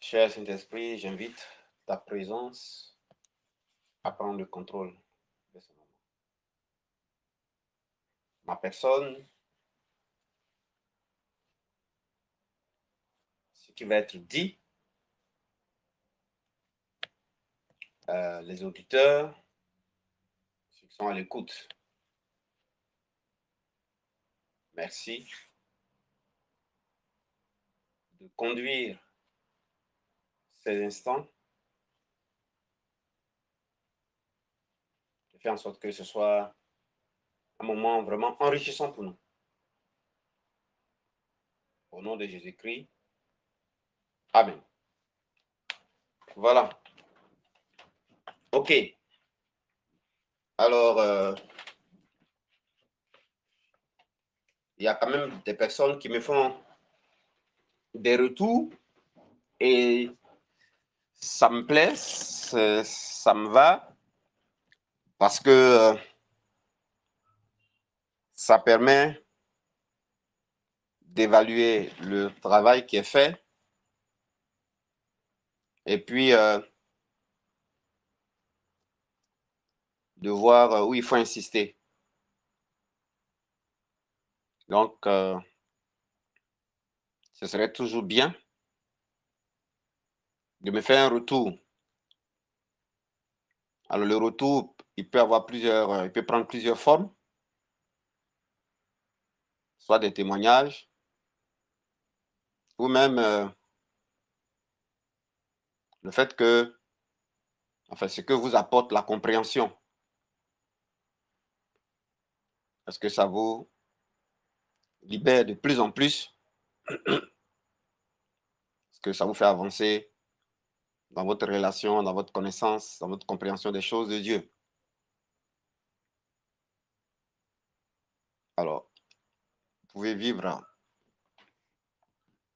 Cher Saint-Esprit, j'invite ta présence à prendre le contrôle de ce moment. Ma personne, ce qui va être dit, les auditeurs, ceux qui sont à l'écoute. Merci de conduire ces instants, de faire en sorte que ce soit un moment vraiment enrichissant pour nous. Au nom de Jésus-Christ, Amen. Voilà. OK. Alors, il y a quand même des personnes qui me font des retours et ça me plaît, ça me va, parce que ça permet d'évaluer le travail qui est fait et puis de voir où il faut insister. Donc, ce serait toujours bien de me faire un retour. Alors, le retour, il peut avoir plusieurs, il peut prendre plusieurs formes, soit des témoignages, ou même le fait que, enfin, ce que vous apporte la compréhension. Est-ce que ça vous libère de plus en plus? Est-ce que ça vous fait avancer dans votre relation, dans votre connaissance, dans votre compréhension des choses de Dieu? Alors, vous pouvez vivre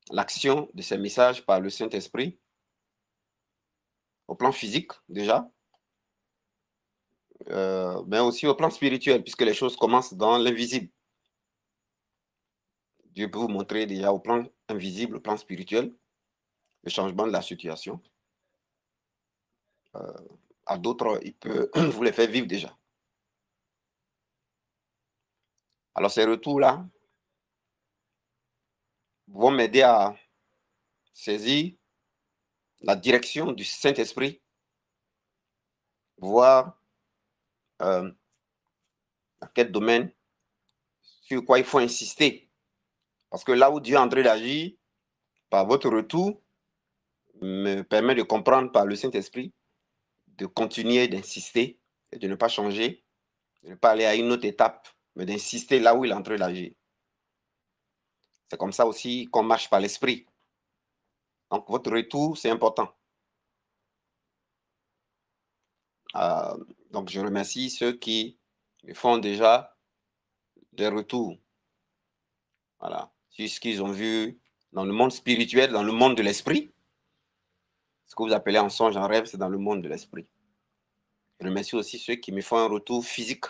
l'action de ces messages par le Saint-Esprit, au plan physique déjà, mais aussi au plan spirituel, puisque les choses commencent dans l'invisible. Dieu peut vous montrer déjà au plan invisible, au plan spirituel, le changement de la situation. À d'autres, il peut vous les faire vivre déjà. Alors ces retours-là vont m'aider à saisir la direction du Saint-Esprit, voir à quel domaine, sur quoi il faut insister. Parce que là où Dieu est en train d'agir, par votre retour, me permet de comprendre par le Saint-Esprit, de continuer d'insister et de ne pas changer, de ne pas aller à une autre étape, mais d'insister là où il est en train d'agir. C'est comme ça aussi qu'on marche par l'Esprit. Donc votre retour, c'est important. Donc je remercie ceux qui me font déjà des retours. Voilà. Sur ce qu'ils ont vu dans le monde spirituel, dans le monde de l'esprit. Ce que vous appelez en songe, en rêve, c'est dans le monde de l'esprit. Je remercie aussi ceux qui me font un retour physique,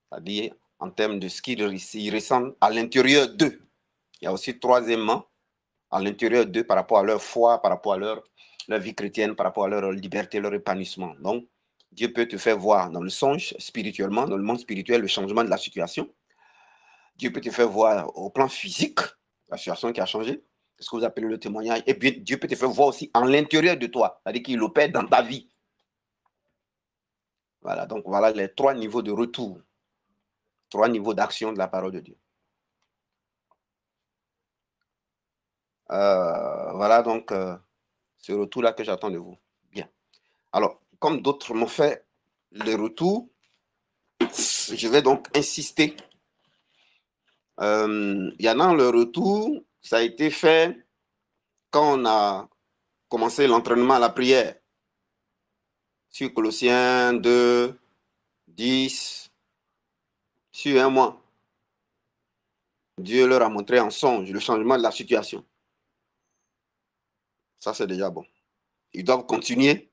c'est-à-dire en termes de ce qu'ils ressentent à l'intérieur d'eux. Il y a aussi troisièmement, à l'intérieur d'eux, par rapport à leur foi, par rapport à leur vie chrétienne, par rapport à leur liberté, leur épanouissement. Donc, Dieu peut te faire voir dans le songe, spirituellement, dans le monde spirituel, le changement de la situation. Dieu peut te faire voir au plan physique la situation qui a changé, ce que vous appelez le témoignage. Et puis, Dieu peut te faire voir aussi en l'intérieur de toi, c'est-à-dire qu'il opère dans ta vie. Voilà, donc voilà les trois niveaux de retour, trois niveaux d'action de la parole de Dieu. Voilà donc ce retour-là que j'attends de vous. Bien. Alors, comme d'autres m'ont fait le retour, je vais donc insister. Il y en a le retour, ça a été fait quand on a commencé l'entraînement à la prière. Sur Colossiens 2, 10, sur un mois. Dieu leur a montré en songe le changement de la situation. Ça, c'est déjà bon. Ils doivent continuer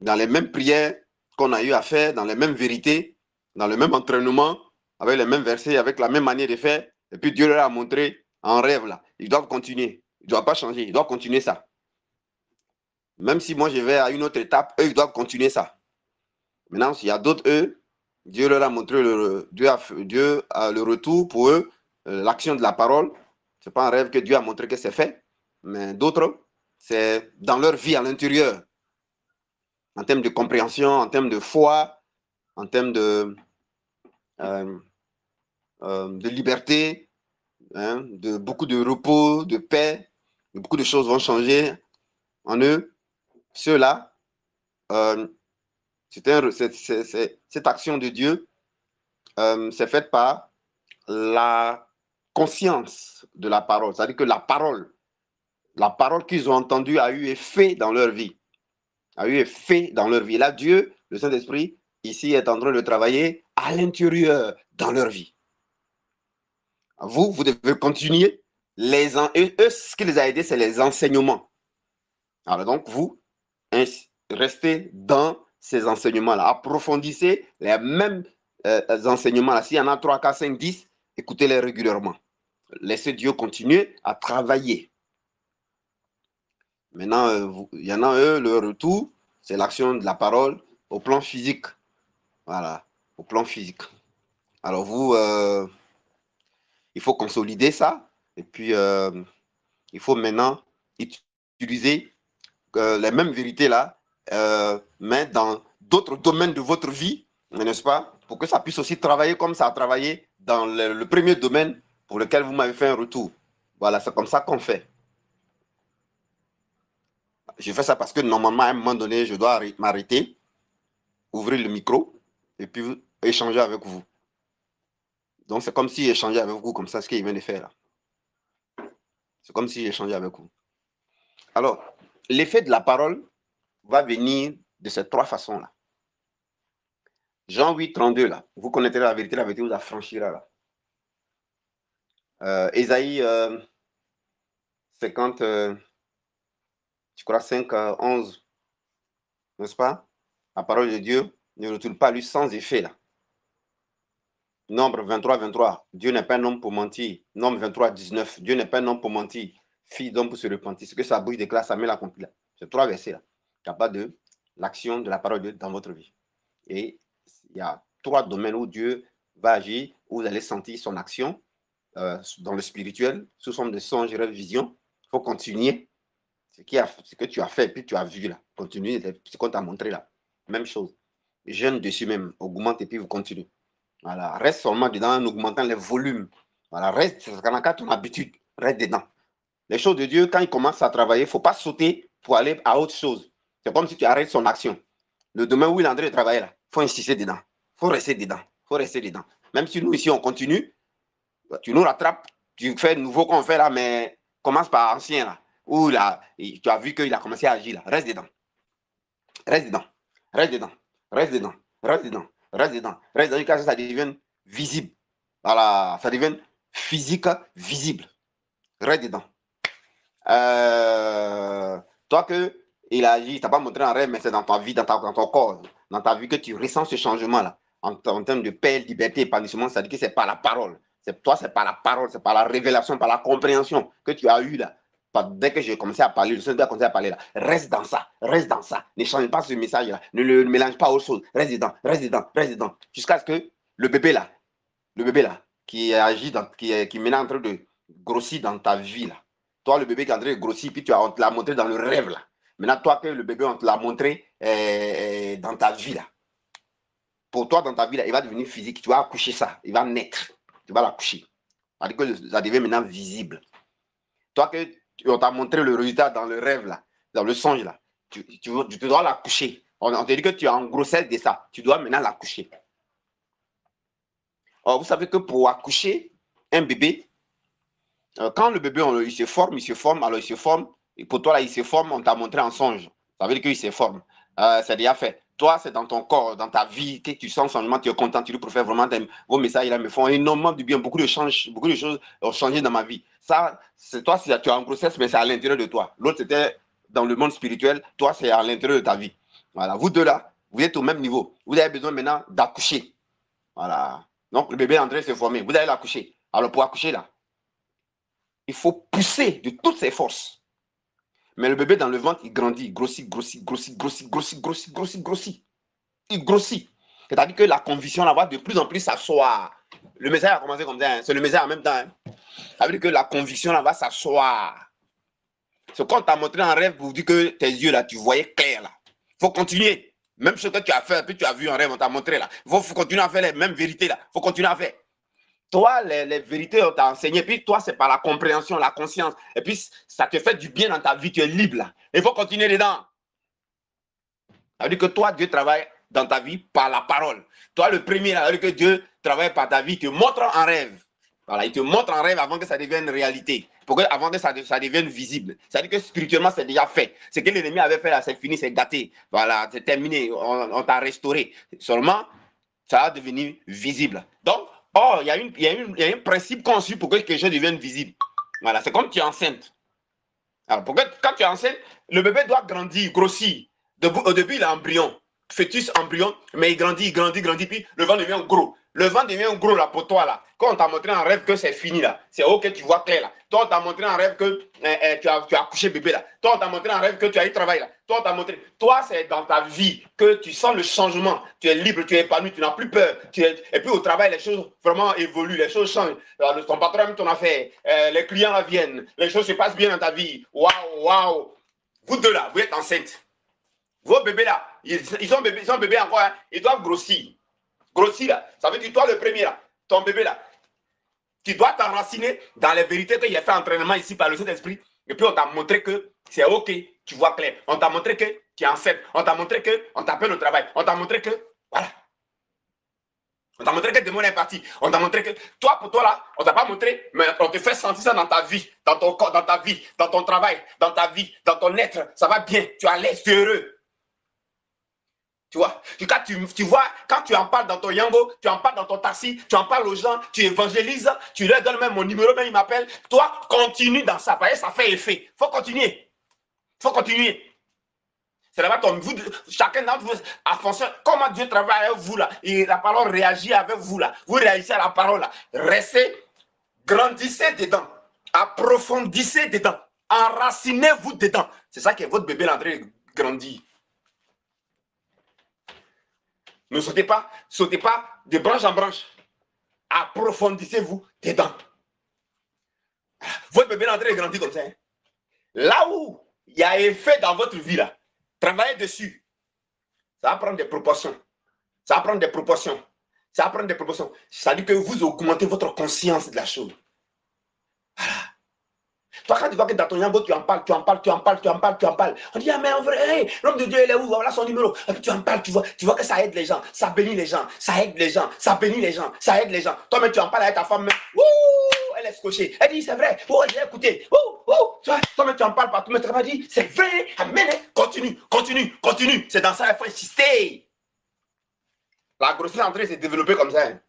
dans les mêmes prières qu'on a eu à faire, dans les mêmes vérités, dans le même entraînement, avec les mêmes versets, avec la même manière de faire. Et puis Dieu leur a montré en rêve là. Ils doivent continuer. Ils ne doivent pas changer. Ils doivent continuer ça. Même si moi je vais à une autre étape, eux, ils doivent continuer ça. Maintenant, s'il y a d'autres, eux, Dieu leur a montré Dieu a le retour pour eux, l'action de la parole. Ce n'est pas un rêve que Dieu a montré que c'est fait. Mais d'autres, c'est dans leur vie à l'intérieur, en termes de compréhension, en termes de foi, en termes de liberté, hein, de beaucoup de repos, de paix. Beaucoup de choses vont changer en eux. Ceux-là, cette action de Dieu, c'est faite par la conscience de la parole. C'est-à-dire que la parole qu'ils ont entendue a eu effet dans leur vie. A eu effet dans leur vie. Là, Dieu, le Saint-Esprit, ici, est en train de travailler à l'intérieur dans leur vie. Vous devez continuer. Eux, ce qui les a aidés, c'est les enseignements. Alors donc, vous, restez dans ces enseignements-là. Approfondissez les mêmes enseignements-là. S'il y en a 3, 4, 5, 10, écoutez-les régulièrement. Laissez Dieu continuer à travailler. Maintenant, il y en a, eux, le retour, c'est l'action de la parole au plan physique. Voilà, au plan physique. Alors vous, il faut consolider ça. Et puis, il faut maintenant utiliser les mêmes vérités-là, mais dans d'autres domaines de votre vie, n'est-ce pas? Pour que ça puisse aussi travailler comme ça a travaillé dans le premier domaine pour lequel vous m'avez fait un retour. Voilà, c'est comme ça qu'on fait. Je fais ça parce que normalement, à un moment donné, je dois m'arrêter, ouvrir le micro et puis échanger avec vous. Donc, c'est comme si j'échangeais avec vous, comme ça, ce qu'il vient de faire là. C'est comme si j'échangeais avec vous. Alors, l'effet de la parole va venir de ces trois façons-là. Jean 8, 32, là. Vous connaîtrez la vérité vous affranchira, là. Ésaïe 50, je crois 5, 11, n'est-ce pas? La parole de Dieu ne retourne pas à lui sans effet, là. Nombre 23, 23, Dieu n'est pas un homme pour mentir. Nombre 23, 19, Dieu n'est pas un homme pour mentir. Fille d'homme pour se repentir. Ce que sa bouche déclare, ça met l'accompli là. C'est trois versets là. Capable de l'action de la parole de Dieu dans votre vie. Et il y a trois domaines où Dieu va agir, où vous allez sentir son action dans le spirituel, sous forme de songe, rêve, vision. Il faut continuer ce que tu as fait, puis tu as vu là. Continue ce qu'on t'a montré là. Même chose. Jeûne dessus même, augmente et puis vous continuez. Voilà, reste seulement dedans en augmentant les volumes. Voilà, reste, c'est quand ton habitude, reste dedans. Les choses de Dieu, quand il commence à travailler, il ne faut pas sauter pour aller à autre chose. C'est comme si tu arrêtes son action. Le domaine où il est en train de travailler, il faut insister dedans. Il faut rester dedans. Il faut rester dedans. Même si nous, ici, on continue, tu nous rattrapes, tu fais nouveau qu'on fait là, mais commence par ancien là. Où là, tu as vu qu'il a commencé à agir là. Reste dedans. Reste dedans. Reste dedans. Reste dedans. Reste dedans. Reste dedans. Reste dedans jusqu'à ce que ça devienne visible. Voilà, ça devient physique, visible. Reste dedans. Toi que il agit, il t'a pas montré en rêve, mais c'est dans ta vie, dans ton corps, dans ta vie que tu ressens ce changement-là. En termes de paix, liberté, épanouissement, ça dit que c'est par la parole. Toi, c'est par la parole, c'est par la révélation, par la compréhension que tu as eue là. Dès que j'ai commencé à parler, le Seigneur a commencé à parler là. Reste dans ça, reste dans ça. Ne change pas ce message-là. Ne le mélange pas aux choses. Reste dedans, reste dedans, reste dedans. Jusqu'à ce que le bébé là, qui agit, qui est maintenant en train de grossir dans ta vie là. Toi, le bébé qui est en train de grossir, puis on te l'a montré dans le rêve là. Maintenant, toi, que le bébé, on te l'a montré dans ta vie là. Pour toi, dans ta vie là, il va devenir physique. Tu vas accoucher ça. Il va naître. Tu vas l'accoucher. C'est-à-dire que ça devient maintenant visible. Toi, que on t'a montré le résultat dans le rêve là, dans le songe là, tu dois l'accoucher. On te dit que tu es en grossesse de ça. Tu dois maintenant l'accoucher. Or, vous savez que pour accoucher un bébé, quand le bébé, il se forme, alors il se forme, et pour toi, là, il se forme, on t'a montré en songe. Ça veut dire qu'il se forme. C'est déjà fait. Toi, c'est dans ton corps, dans ta vie, que tu sens changement, tu es content, tu lui préfères vraiment. Vos messages là me font énormément du bien. Beaucoup de choses ont changé dans ma vie. Ça, c'est toi, tu es en grossesse, mais c'est à l'intérieur de toi. L'autre, c'était dans le monde spirituel. Toi, c'est à l'intérieur de ta vie. Voilà. Vous deux là, vous êtes au même niveau. Vous avez besoin maintenant d'accoucher. Voilà. Donc, le bébé est en train de se former. Vous allez l'accoucher. Alors, pour accoucher là, il faut pousser de toutes ses forces. Mais le bébé dans le ventre, il grandit, il grossit, grossit, grossit, grossit, grossit, grossit, grossit, grossit. Il grossit. C'est-à-dire que la conviction là va de plus en plus s'asseoir. Le message a commencé comme ça, hein. C'est le message en même temps. Hein. Ça veut dire que la conviction là va s'asseoir. C'est quand on t'a montré un rêve pour dire que tes yeux là, tu voyais clair là. Il faut continuer. Même ce que tu as fait, puis tu as vu un rêve, on t'a montré là. Il faut continuer à faire les mêmes vérités là. Il faut continuer à faire. Toi, les vérités, on t'a enseigné. Puis toi, c'est par la compréhension, la conscience. Et puis, ça te fait du bien dans ta vie. Tu es libre là. Il faut continuer dedans. Ça veut dire que toi, Dieu travaille dans ta vie par la parole. Toi, le premier, ça veut dire que Dieu travaille par ta vie. Il te montre en rêve. Voilà, il te montre en rêve avant que ça devienne réalité. Avant que ça devienne visible. C'est-à-dire que spirituellement, c'est déjà fait. Ce que l'ennemi avait fait là, c'est fini, c'est gâté. Voilà, c'est terminé. On t'a restauré. Seulement, ça va devenir visible. Donc, il y a un principe conçu pour que quelque chose devienne visible. Voilà, c'est comme tu es enceinte. Alors, quand tu es enceinte, le bébé doit grandir, grossir. Au début, il est embryon, fœtus embryon, mais il grandit, puis le ventre devient gros. Le ventre devient gros là pour toi là. Quand on t'a montré en rêve que c'est fini là, c'est ok, tu vois clair là. Toi, on t'a montré en rêve que tu as accouché bébé là. Toi, on t'a montré en rêve que tu as eu travail là. Toi, on t'a montré. Toi, c'est dans ta vie que tu sens le changement. Tu es libre, tu es épanoui, tu n'as plus peur. Et puis au travail, les choses vraiment évoluent, les choses changent. Alors, ton patron aime ton affaire, les clients là viennent, les choses se passent bien dans ta vie. Waouh, waouh. Vous deux là, vous êtes enceintes. Vos bébés là, ils ont bébé encore, hein, ils doivent grossir. Grossir là, ça veut dire toi le premier là, ton bébé là, tu dois t'enraciner dans les vérités qu'il y a fait entraînement ici par le Saint-Esprit. Et puis on t'a montré que c'est ok, tu vois clair. On t'a montré que tu es enceinte. On t'a montré que on t'appelle au travail. On t'a montré que, voilà. On t'a montré que le démon est parti. On t'a montré que, toi, pour toi là, on t'a pas montré, mais on te fait sentir ça dans ta vie, dans ton corps, dans ta vie, dans ton travail, dans ta vie, dans ton être. Ça va bien, tu es à l'aise, tu es heureux. Tu vois, tu vois, quand tu en parles dans ton yango, tu en parles dans ton taxi, tu en parles aux gens, tu évangélises, tu leur donnes même mon numéro, même ils m'appellent. Toi, continue dans ça, parce que ça fait effet. Il faut continuer. Il faut continuer. C'est là-bas, chacun d'entre vous a fonctionné. Comment Dieu travaille avec vous là, et la parole réagit avec vous là. Vous réagissez à la parole là. Restez, grandissez dedans, approfondissez dedans, enracinez-vous dedans. C'est ça que votre bébé est en train de grandir. Ne sautez pas de branche en branche. Approfondissez-vous dedans. Votre bébé est en train de grandir comme ça. Hein? Là où il y a effet dans votre vie, là, travaillez dessus. Ça va prendre des proportions. Ça va prendre des proportions. Ça va prendre des proportions. Ça dit que vous augmentez votre conscience de la chose. Voilà. Toi, quand tu vois que dans ton yango, tu en parles. On dit, ah, mais en vrai, hey, l'homme de Dieu, il est où? Voilà son numéro. Et puis tu en parles, tu vois que ça aide les gens, ça bénit les gens, ça aide les gens, ça bénit les gens, ça aide les gens. Toi-même, tu en parles avec ta femme, ouh, elle est scotchée. Elle dit, c'est vrai, oh, j'ai écouté, toi-même, tu en parles partout, mais tu vas dire, c'est vrai, amen, continue. C'est dans ça qu'il faut insister. La grossesse en train de se développer comme ça. Hein.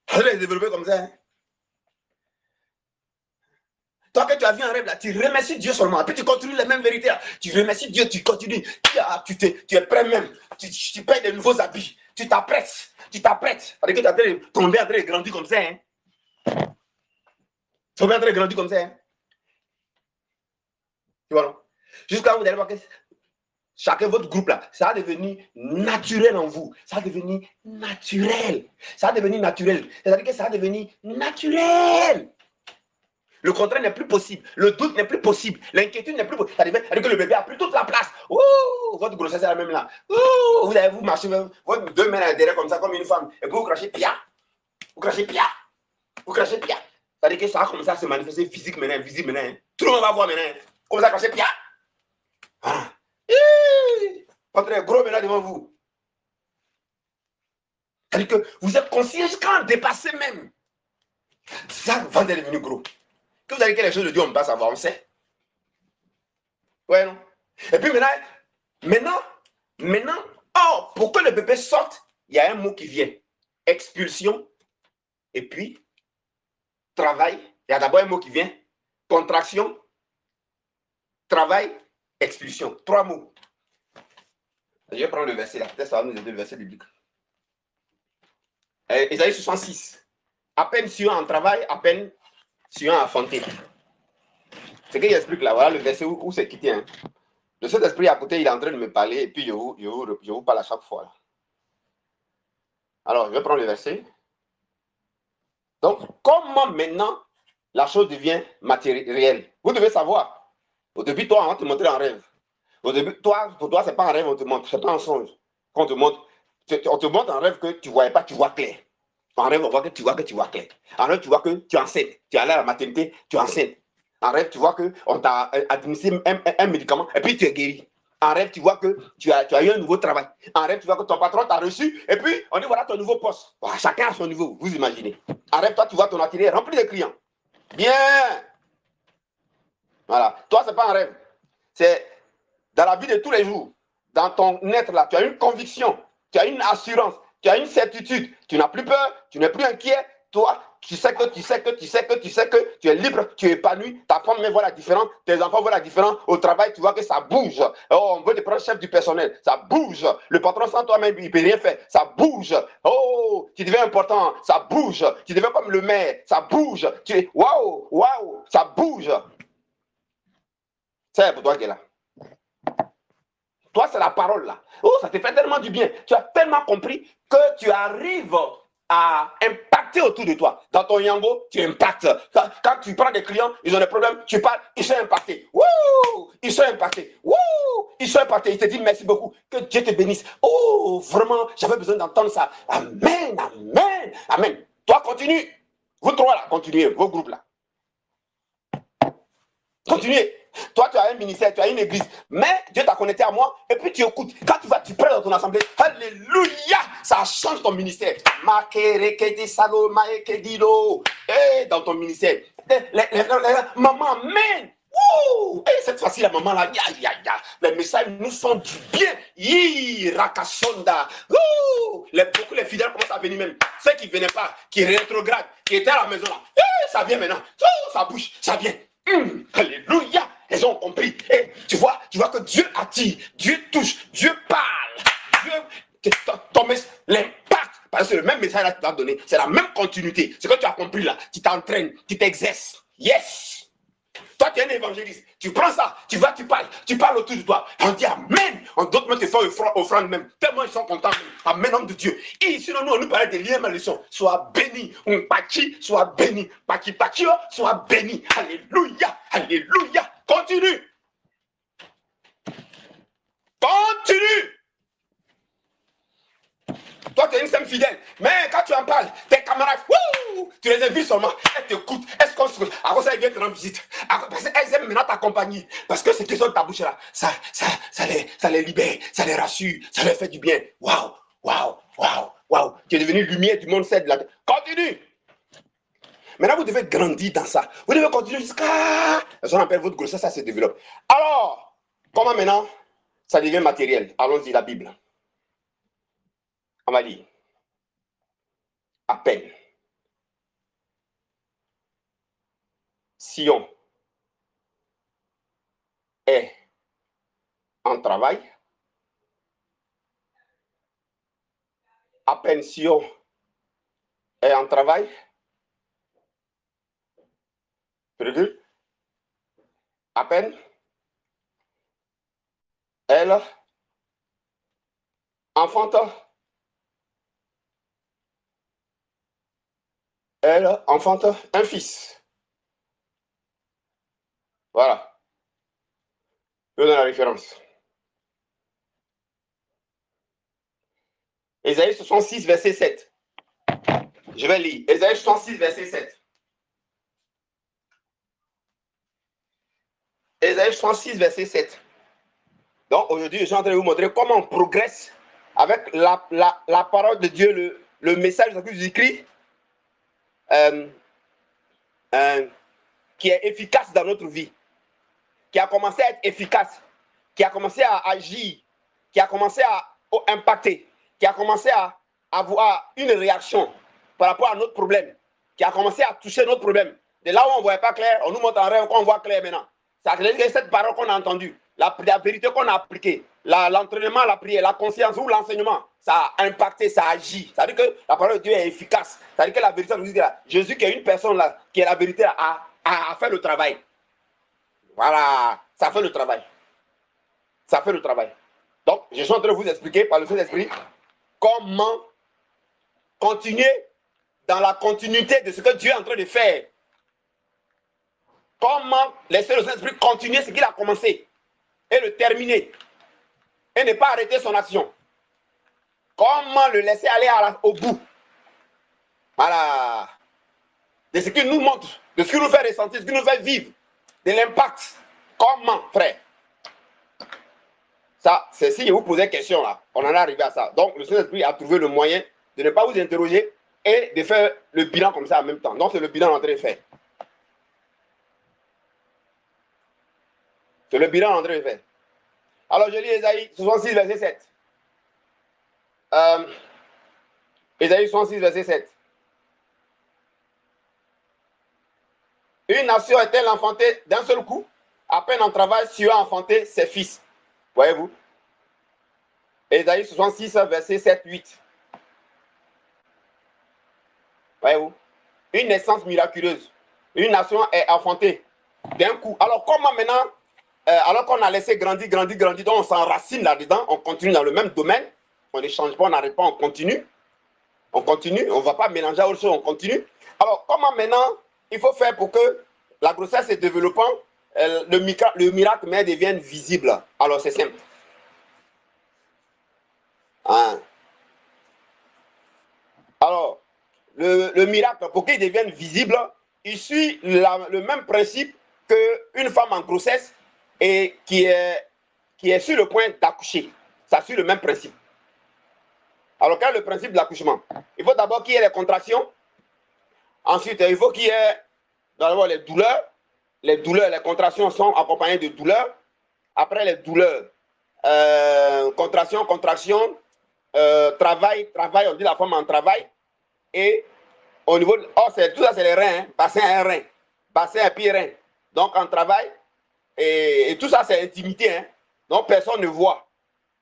Elle va se développer comme ça. Hein. Toi que tu as vu un rêve là, tu remercies Dieu seulement. Puis tu continues les mêmes vérités là. Tu remercies Dieu, tu continues. Tu es prêt même. Tu payes de nouveaux habits. Tu t'apprêtes. Parce que tu as tombé en train de grandir comme ça. Hein. Tu es en train de grandir comme ça. Hein. Tu vois non? Jusqu'à vous allez voir que chacun votre groupe là, ça va devenir naturel en vous. Ça va devenir naturel. C'est-à-dire que ça va devenir naturel. Le contraire n'est plus possible. Le doute n'est plus possible. L'inquiétude n'est plus possible. C'est-à-dire que le bébé a pris toute la place. Ouh, votre grossesse est la même là. Ouh, vous marchez, votre deux mains derrière comme ça, comme une femme. Et puis vous crachez pia. C'est-à-dire que ça a commencé à se manifester physique maintenant, visible maintenant. Tout le monde va voir maintenant. Comme ça, cracher pia. Ah. Votre gros maintenant devant vous. C'est-à-dire que vous êtes conscient jusqu'à en dépasser même. Ça, vous êtes devenu gros. Que vous avez quelque chose de Dieu, on ne peut pas savoir, on sait. Ouais, non? Et puis maintenant, pour que le bébé sorte, il y a un mot qui vient. Expulsion, et puis, travail. Il y a d'abord un mot qui vient. Contraction, travail, expulsion. 3 mots. Je vais prendre le verset là. Peut-être ça va nous aider, le verset biblique. Isaïe 66. À peine suant en travail, à peine suant à fonter. Ce qu'il explique là, voilà le verset où c'est quitté. Hein. Le Saint-Esprit à côté, il est en train de me parler et puis je vous parle à chaque fois. Là. Alors, je vais prendre le verset. Donc, comment maintenant la chose devient matérielle? Vous devez savoir. Au début, toi, on va te montrer un rêve. Au début, toi, pour toi, ce n'est pas un rêve, on te montre. Ce n'est pas un songe. Quand on te montre, un rêve que tu ne voyais pas, tu vois clair. En rêve, on voit que tu vois clair. En rêve, tu vois que tu es enceinte. Tu es allé à la maternité, tu es enceinte. En rêve, tu vois qu'on t'a administré un médicament et puis tu es guéri. En rêve, tu vois que tu as eu un nouveau travail. En rêve, tu vois que ton patron t'a reçu et puis on dit voilà ton nouveau poste. Voilà, chacun a son niveau, vous imaginez. En rêve, toi, tu vois ton atelier rempli de clients. Bien. Voilà. Toi, ce n'est pas un rêve. C'est dans la vie de tous les jours. Dans ton être là, tu as une conviction, tu as une assurance, tu as une certitude. Tu n'as plus peur, tu n'es plus inquiet. Toi, tu sais que tu es libre, tu es épanoui. Ta femme voit la différence, tes enfants voient la différence. Au travail, tu vois que ça bouge. Oh, on veut te prendre chef du personnel, ça bouge. Le patron sans toi-même, il ne peut rien faire, ça bouge. Oh, tu deviens important, ça bouge. Tu deviens comme le maire, ça bouge. Waouh, waouh, ça bouge. C'est pour toi qui est là. Toi, c'est la parole là. Oh, ça te fait tellement du bien. Tu as tellement compris que tu arrives à impacter autour de toi. Dans ton yango, tu impactes. Quand tu prends des clients, ils ont des problèmes, tu parles, ils sont impactés. Wouh! Ils sont impactés. Wouh! Ils sont impactés. Ils te disent merci beaucoup. Que Dieu te bénisse. Oh, vraiment, j'avais besoin d'entendre ça. Amen, amen, amen. Toi, continue. Vous trois là, continuez. Vos groupes là. Continuez. Toi, tu as un ministère, tu as une église, mais Dieu t'a connecté à moi, et puis tu écoutes. Quand tu vas, tu prêches dans ton assemblée, alléluia, ça change ton ministère. Et dans ton ministère, maman, amen. Et cette fois-ci, la maman là, les messages nous font du bien. Rakasonda. Beaucoup les fidèles commencent à venir même. Ceux qui ne venaient pas, qui rétrogradent, qui étaient à la maison là, ça vient maintenant. Ça bouge, ça vient. Alléluia. Ils ont compris. Et tu vois que Dieu attire, Dieu touche, Dieu parle. Dieu, l'impact. Parce que le même message là que tu as donné, c'est la même continuité. Ce que tu as compris là, tu t'entraînes, tu t'exerces. Yes. Toi, tu es un évangéliste. Tu prends ça, tu vas, tu parles autour de toi. On dit Amen. D'autres même te font offrande même. Tellement ils sont contents. Amen, homme de Dieu. Et sinon, nous, on nous parlait des liens malédictions. Sois béni. Pachi, sois béni. Pachi, sois béni. Alléluia. Alléluia. Continue. Continue. Toi, tu es une femme fidèle. Mais quand tu en parles, tes camarades, tu les invites seulement. Elles t'écoutent. Elles se construisent. Après ça, elles viennent te rendre visite. Parce qu'elles aiment maintenant t'accompagner. Parce que ces questions de ta bouche là, ça les libère, ça les rassure, ça les fait du bien. Waouh, waouh, waouh, waouh. Tu es devenu lumière du monde, c'est de la terre. Continue. Maintenant, vous devez grandir dans ça. Vous devez continuer jusqu'à ce qu'on appelle votre grossesse, ça se développe. Alors, comment maintenant ça devient matériel? Allons-y, la Bible. On va lire. À peine. Sion est en travail. À peine Sion est en travail. À peine elle enfante. Elle enfante un fils. Voilà. Je donne la référence. Ésaïe 66, verset 7. Je vais lire. Ésaïe 66, verset 7. Ésaïe 66, verset 7. Donc aujourd'hui, je suis en train de vous montrer comment on progresse avec la parole de Dieu, le message de Jésus-Christ qui est efficace dans notre vie, qui a commencé à être efficace, qui a commencé à agir, qui a commencé à impacter, qui a commencé à avoir une réaction par rapport à notre problème, qui a commencé à toucher notre problème. De là où on ne voyait pas clair, on nous montre en rêve qu'on voit clair maintenant. Ça veut dire que cette parole qu'on a entendue, la vérité qu'on a appliquée, l'entraînement, la prière, la conscience ou l'enseignement, ça a impacté, ça agit. Ça veut dire que la parole de Dieu est efficace. Ça veut dire que la vérité, Jésus qui est une personne là, qui est la vérité, a fait le travail. Voilà, ça fait le travail. Ça fait le travail. Donc, je suis en train de vous expliquer par le Saint-Esprit comment continuer dans la continuité de ce que Dieu est en train de faire. Comment laisser le Saint-Esprit continuer ce qu'il a commencé et le terminer et ne pas arrêter son action. Comment le laisser aller au bout. Voilà. De ce qu'il nous montre, de ce qu'il nous fait ressentir, de ce qu'il nous fait vivre, de l'impact. Comment, frère? Ça, c'est si je vous posais question là, on en est arrivé à ça. Donc, le Saint-Esprit a trouvé le moyen de ne pas vous interroger et de faire le bilan comme ça en même temps. Donc, c'est le bilan en train de faire. C'est le bilan en train de faire. Alors, je lis Ésaïe 66, verset 7. Ésaïe 66, verset 7. Une nation est-elle enfantée d'un seul coup? À peine en travail, si a enfanté ses fils. Voyez-vous? Ésaïe 66, verset 7, 8. Voyez-vous? Une naissance miraculeuse. Une nation est enfantée d'un coup. Alors, comment maintenant, alors qu'on a laissé grandir, donc on s'enracine là-dedans, on continue dans le même domaine, on ne change pas, on n'arrête pas, on continue, on ne va pas mélanger à autre chose, on continue. Alors, comment maintenant il faut faire pour que la grossesse se développant, le miracle mais devienne visible? Alors, c'est simple. Hein? Alors, le miracle, pour qu'il devienne visible, il suit le même principe qu'une femme en grossesse et qui est sur le point d'accoucher. Ça suit le même principe. Alors, quel est le principe de l'accouchement? Il faut d'abord qu'il y ait les contractions. Ensuite, il faut qu'il y ait d'abord les douleurs. Les contractions sont accompagnées de douleurs. Après les douleurs, contraction, travail, on dit la femme en travail. Et au niveau, tout ça c'est les reins, hein. Bassin et rein, bassin et puis rein. Donc en travail, et tout ça c'est intimité. Hein. Donc personne ne voit.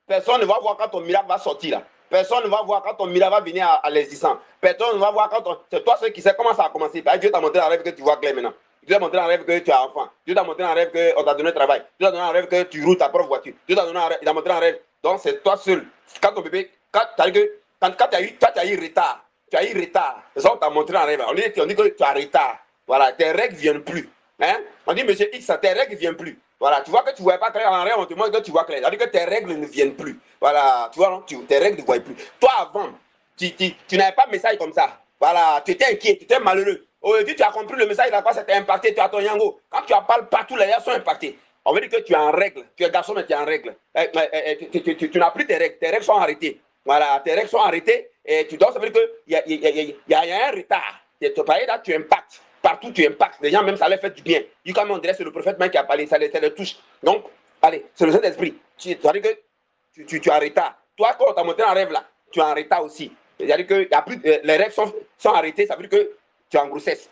Personne ne va voir quand ton miracle va sortir là. Personne ne va voir quand ton miracle va venir à l'existence. Personne ne va voir quand c'est toi ceux qui sait comment ça a commencé. Dieu t'a montré en rêve que tu vois clair maintenant. Dieu t'a montré en rêve que tu as enfant. Dieu t'a montré en rêve qu'on t'a donné travail. Dieu t'a donné en rêve que tu roules ta propre voiture. Dieu t'a montré en rêve. Donc c'est toi seul. Quand ton bébé, quand tu as eu retard. Tu as eu retard. C'est ça qu'on t'a montré en rêve. On dit que tu as retard. Voilà, tes règles ne viennent plus. Hein? On dit, monsieur X, tes règles ne viennent plus. Voilà, tu vois que tu ne vois pas clair en rêve, on te montre que tu vois clair. C'est-à-dire que tes règles ne viennent plus. Voilà, tu vois, non? Tes règles ne voient plus. Toi, avant, tu n'avais pas de message comme ça. Voilà, tu étais inquiet, tu étais malheureux. Aujourd'hui, tu as compris le message, quoi ça t'a impacté, tu as ton yango. Quand tu en parles partout, les gens sont impactés. On veut dire que tu es en règle. Tu es garçon, mais tu es en règle. Tu n'as plus tes règles. Tes règles sont arrêtées. Voilà, tes règles sont arrêtées. Et tu dois savoir qu'il y a un retard. Tu impactes. Partout, tu impactes. Les gens, même, ça leur fait du bien. Comme on dirait, c'est le prophète même qui a parlé, ça les touche. Donc, allez, c'est le Saint-Esprit. Tu as dit que tu es en retard. Toi, quand on t'a montré en rêve là, tu es en retard aussi. C'est-à-dire que les rêves sont arrêtés, ça veut dire que tu es en grossesse.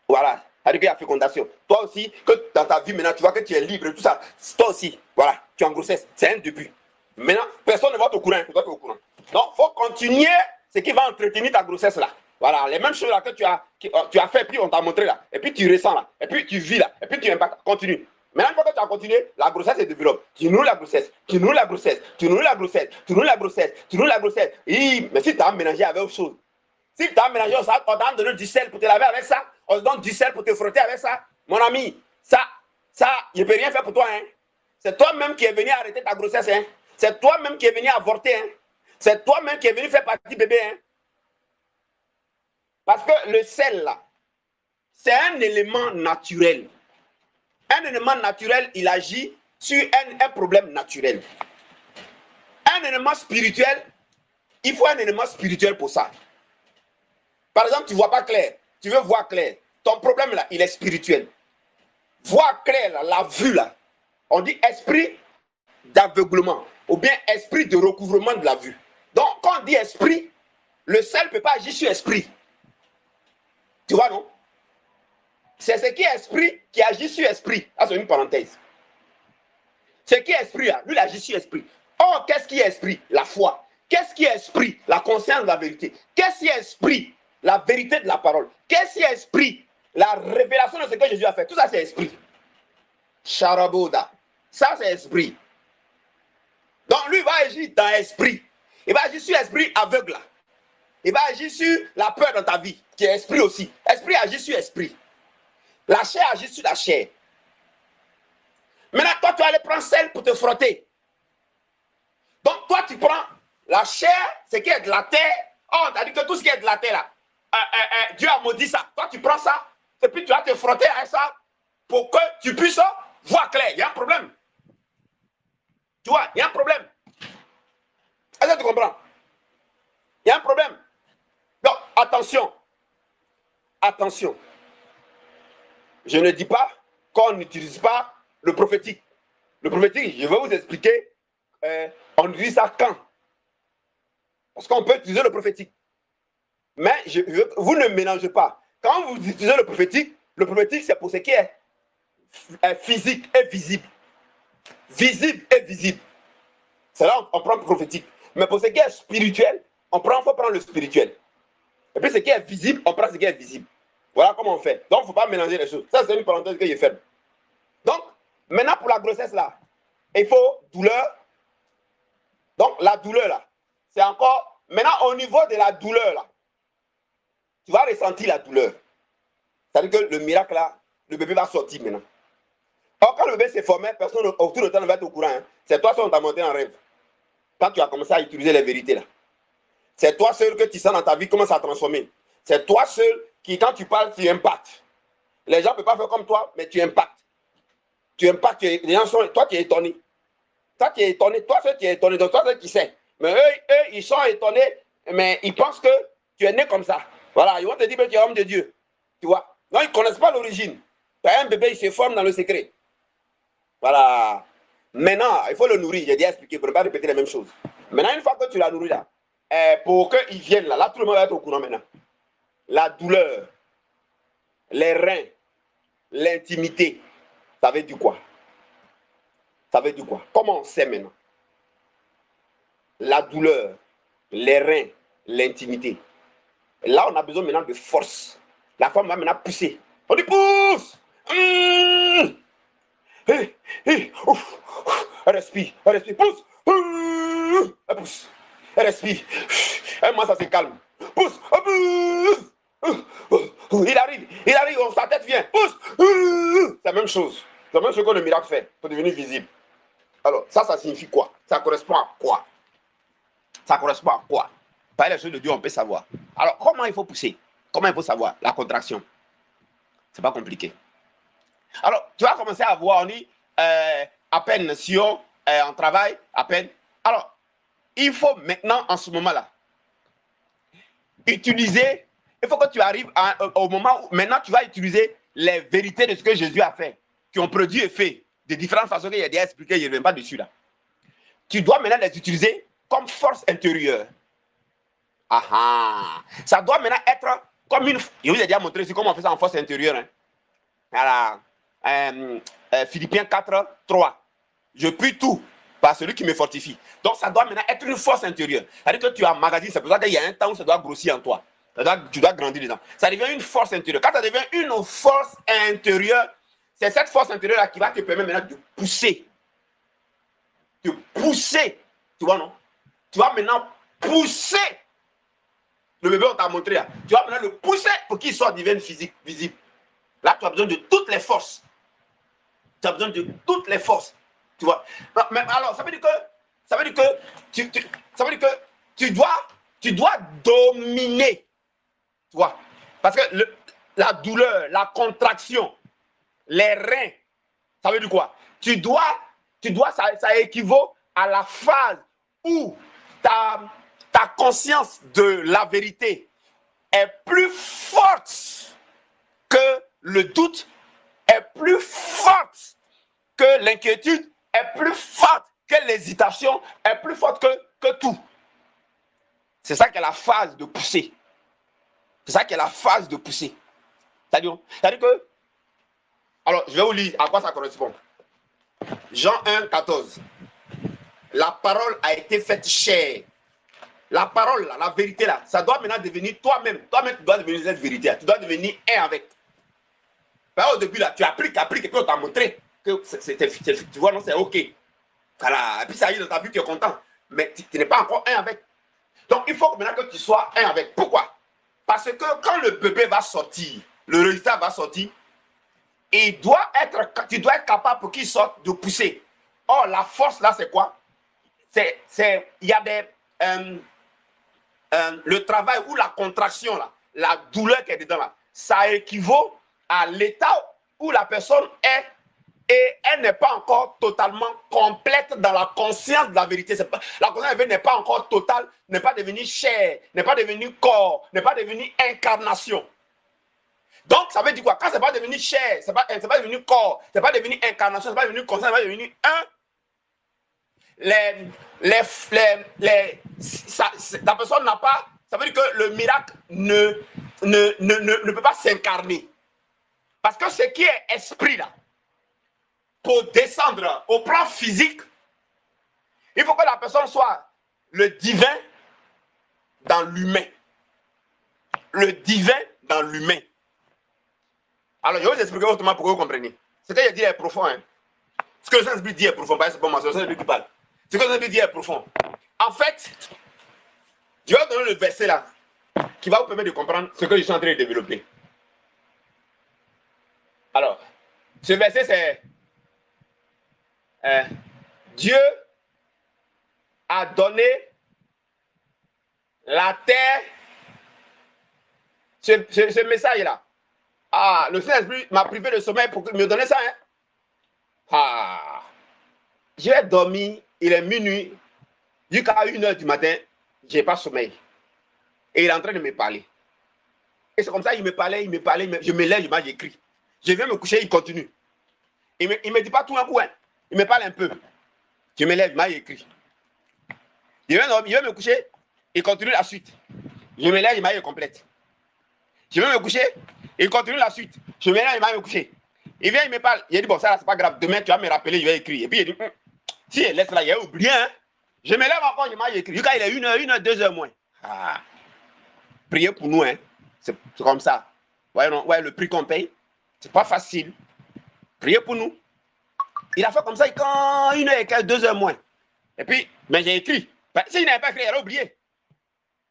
Voilà. C'est-à-dire qu'il y a fécondation. Toi aussi, que dans ta vie maintenant, tu vois que tu es libre et tout ça. Toi aussi, voilà, tu es en grossesse. C'est un début. Maintenant, personne ne va être au courant. Toi, tu es au courant. Donc, il faut continuer ce qui va entretenir ta grossesse là. Voilà, les mêmes choses là que tu as fait, puis on t'a montré là. Et puis tu ressens là. Et puis tu vis là. Et puis tu impactes. Continue. Maintenant, une fois que tu as continué, la grossesse se développe. Tu nourris la grossesse. Tu nourris la grossesse. Tu nourris la grossesse. Tu nourris la grossesse. Tu nourris la grossesse. Mais si tu as mélangé avec autre chose, si tu as mélangé ça, on t'a donné du sel pour te laver avec ça. On te donne du sel pour te frotter avec ça. Mon ami, ça, je ne peux rien faire pour toi. Hein. C'est toi-même qui es venu arrêter ta grossesse. Hein. C'est toi-même qui es venu avorter. Hein. C'est toi-même qui es venu faire partie bébé. Hein. Parce que le sel, là, c'est un élément naturel. Un élément naturel, il agit sur un problème naturel. Un élément spirituel, il faut un élément spirituel pour ça. Par exemple, tu ne vois pas clair. Tu veux voir clair. Ton problème, là, il est spirituel. Voir clair, là, la vue, là. On dit esprit d'aveuglement ou bien esprit de recouvrement de la vue. Donc, quand on dit esprit, le sel ne peut pas agir sur esprit. Tu vois, non? C'est ce qui est esprit qui agit sur esprit. Ah, c'est une parenthèse. Ce qui est esprit, là, lui, il agit sur esprit. Or, qu'est-ce qui est esprit? La foi. Qu'est-ce qui est esprit? La conscience de la vérité. Qu'est-ce qui est esprit? La vérité de la parole. Qu'est-ce qui est esprit? La révélation de ce que Jésus a fait. Tout ça, c'est esprit. Charaboda. Ça, c'est esprit. Donc, lui va agir dans l'esprit. Il va agir sur l'esprit aveugle. Là. Il va agir sur la peur dans ta vie, qui est esprit aussi. Esprit agit sur esprit. La chair agit sur la chair. Maintenant, toi, tu vas aller prendre celle pour te frotter. Donc, toi, tu prends la chair, ce qui est de la terre. Oh, on t'a dit que tout ce qui est de la terre, là, Dieu a maudit ça. Toi, tu prends ça, et puis tu vas te frotter avec ça pour que tu puisses voir clair. Il y a un problème. Tu vois, il y a un problème. Est-ce que tu comprends? Il y a un problème. Donc, attention. Attention. Je ne dis pas qu'on n'utilise pas le prophétique. Le prophétique, je vais vous expliquer, on utilise ça quand? Parce qu'on peut utiliser le prophétique. Mais vous ne mélangez pas. Quand vous utilisez le prophétique, c'est pour ce qui est physique et visible. Visible et visible. C'est là on prend le prophétique. Mais pour ce qui est spirituel, faut prendre le spirituel. Et puis ce qui est visible, on prend ce qui est visible. Voilà comment on fait. Donc, il ne faut pas mélanger les choses. Ça, c'est une parenthèse que je fais. Donc, maintenant, pour la grossesse, là, il faut douleur. Donc, la douleur, là, c'est encore... Maintenant, au niveau de la douleur, là, tu vas ressentir la douleur. C'est-à-dire que le miracle, là, le bébé va sortir maintenant. Or, quand le bébé s'est formé, personne autour de toi ne va être au courant. Hein. C'est toi seul qui t'a monté en rêve. Quand tu as commencé à utiliser les vérités, là. C'est toi seul que tu sens dans ta vie comment ça a transformé. C'est toi seul qui, quand tu parles, tu impactes. Les gens ne peuvent pas faire comme toi, mais tu impactes. Tu impactes. Les gens sont, toi, tu es étonné. Toi, tu es étonné. Toi, seul, tu es étonné. Donc, toi, seul, tu sais. Mais eux, ils sont étonnés, mais ils pensent que tu es né comme ça. Voilà, ils vont te dire que tu es homme de Dieu. Tu vois? Non, ils ne connaissent pas l'origine. Tu as un bébé, il se forme dans le secret. Voilà. Maintenant, il faut le nourrir. J'ai déjà expliqué pour ne pas répéter les mêmes choses. Maintenant, une fois que tu l'as nourri là, pour qu'ils viennent là, tout le monde va être au courant maintenant. La douleur, les reins, l'intimité, ça veut dire quoi? Ça veut dire quoi? Comment on sait maintenant? La douleur, les reins, l'intimité. Là, on a besoin maintenant de force. La femme va maintenant pousser. On dit pousse! Elle respire, pousse! Elle pousse, elle respire. Elle moi ça se calme. Pousse! Il arrive, sa tête vient. Pousse! C'est la même chose. C'est la même chose que le miracle fait pour devenir visible. Alors, ça signifie quoi? Ça correspond à quoi? Ça correspond à quoi? Par les choses de Dieu, on peut savoir. Alors, comment il faut pousser? Comment il faut savoir? La contraction. C'est pas compliqué. Alors, tu vas commencer à voir, on dit, à peine si on travaille, à peine. Alors, il faut maintenant, en ce moment-là, utiliser, il faut que tu arrives au moment où maintenant tu vas utiliser les vérités de ce que Jésus a fait, qui ont produit et fait, de différentes façons qu'il y a déjà expliqué, je ne reviens pas dessus là. Tu dois maintenant les utiliser comme force intérieure. Ça doit maintenant être comme une... Je vous ai déjà montré ici comment on fait ça en force intérieure. Hein. Voilà. Philippiens 4, 3. Je puis tout par celui qui me fortifie. Donc ça doit maintenant être une force intérieure. C'est-à-dire que tu as un magasin, c'est pour ça qu'il y a un temps où ça doit grossir en toi. Tu dois grandir dedans. Ça devient une force intérieure. Quand ça devient une force intérieure, c'est cette force intérieure-là qui va te permettre maintenant de pousser. De pousser. Tu vois, non? Tu vas maintenant pousser. Le bébé, on t'a montré là. Tu vas maintenant le pousser pour qu'il soit divin physique, visible. Là, tu as besoin de toutes les forces. Tu as besoin de toutes les forces. Tu vois. Mais alors, ça veut dire que tu dois dominer. Tu vois. Parce que la douleur, la contraction, les reins, ça veut dire quoi? Ça équivaut à la phase où ta conscience de la vérité est plus forte que le doute, est plus forte que l'inquiétude, est plus forte que l'hésitation, est plus forte que tout. C'est ça qui est la phase de pousser. C'est ça qui est la phase de pousser. C'est-à-dire que, alors je vais vous lire à quoi ça correspond. Jean 1, 14. La parole a été faite chair. La parole, là, la vérité, là, ça doit maintenant devenir toi-même. Toi-même, tu dois devenir cette vérité. Tu dois devenir un avec. Ben, au début, là, tu appliques, et puis on t'a montré. que tu vois, non, c'est OK. Voilà. Et puis ça y est, dans ta vie, tu es content. Mais tu n'es pas encore un avec. Donc, il faut maintenant que tu sois un avec. Pourquoi? Parce que quand le bébé va sortir, le résultat va sortir, tu dois être capable pour qu'il sorte de pousser. Or, la force là, c'est quoi? Il y a le travail ou la contraction là, la douleur qui est dedans là, ça équivaut à l'état où la personne est et elle n'est pas encore totalement complète dans la conscience de la vérité. La conscience de la vérité n'est pas encore totale, n'est pas devenue chair, n'est pas devenue corps, n'est pas devenue incarnation. Donc, ça veut dire quoi? Quand ce n'est pas devenu chair, ce n'est pas devenu corps, ce n'est pas devenu incarnation, ce n'est pas devenu conscience, ce n'est pas devenu un, la personne n'a pas, ça veut dire que le miracle ne peut pas s'incarner. Parce que ce qui est esprit là, pour descendre au plan physique, il faut que la personne soit le divin dans l'humain. Le divin dans l'humain. Alors, je vais vous expliquer autrement pour que vous compreniez. Ce que je dis est profond. Hein. Ce que le Saint-Esprit dit est profond. C'est pas moi, c'est le Saint-Esprit qui parle. Ce que le Saint-Esprit dit est profond. En fait, je vais vous donner le verset là, qui va vous permettre de comprendre ce que je suis en train de développer. Alors, ce verset, c'est Dieu a donné la terre. Ce message-là. Ah, le Saint-Esprit m'a privé de sommeil pour me donner ça. Hein? Ah, j'ai dormi, il est minuit, jusqu'à 1h du matin, je n'ai pas sommeil. Et il est en train de me parler. Et c'est comme ça, il me parlait, je me lève, j'écris. Je viens me coucher, il continue. Il me dit pas tout un coup, hein. Il me parle un peu. Je me lève, j'écris. Je viens me coucher, il continue la suite. Je me lève, il complète. Je vais me coucher, il continue la suite. Je me lève, il va me coucher. Il vient, il me parle. Il dit, bon, ça, c'est pas grave. Demain, tu vas me rappeler, je vais écrire. Et puis, il dit, si, laisse là, il a oublié. Hein? Je me lève encore, je écrit. Jusqu'à il est 1h, 2h moins. Ah. Priez pour nous, hein. C'est comme ça. Ouais, non, ouais, le prix qu'on paye, c'est pas facile. Priez pour nous. Il a fait comme ça, quand 1h15, 2h moins. Et puis, mais j'ai écrit. Ben, s'il n'avait pas écrit, il allait oublier.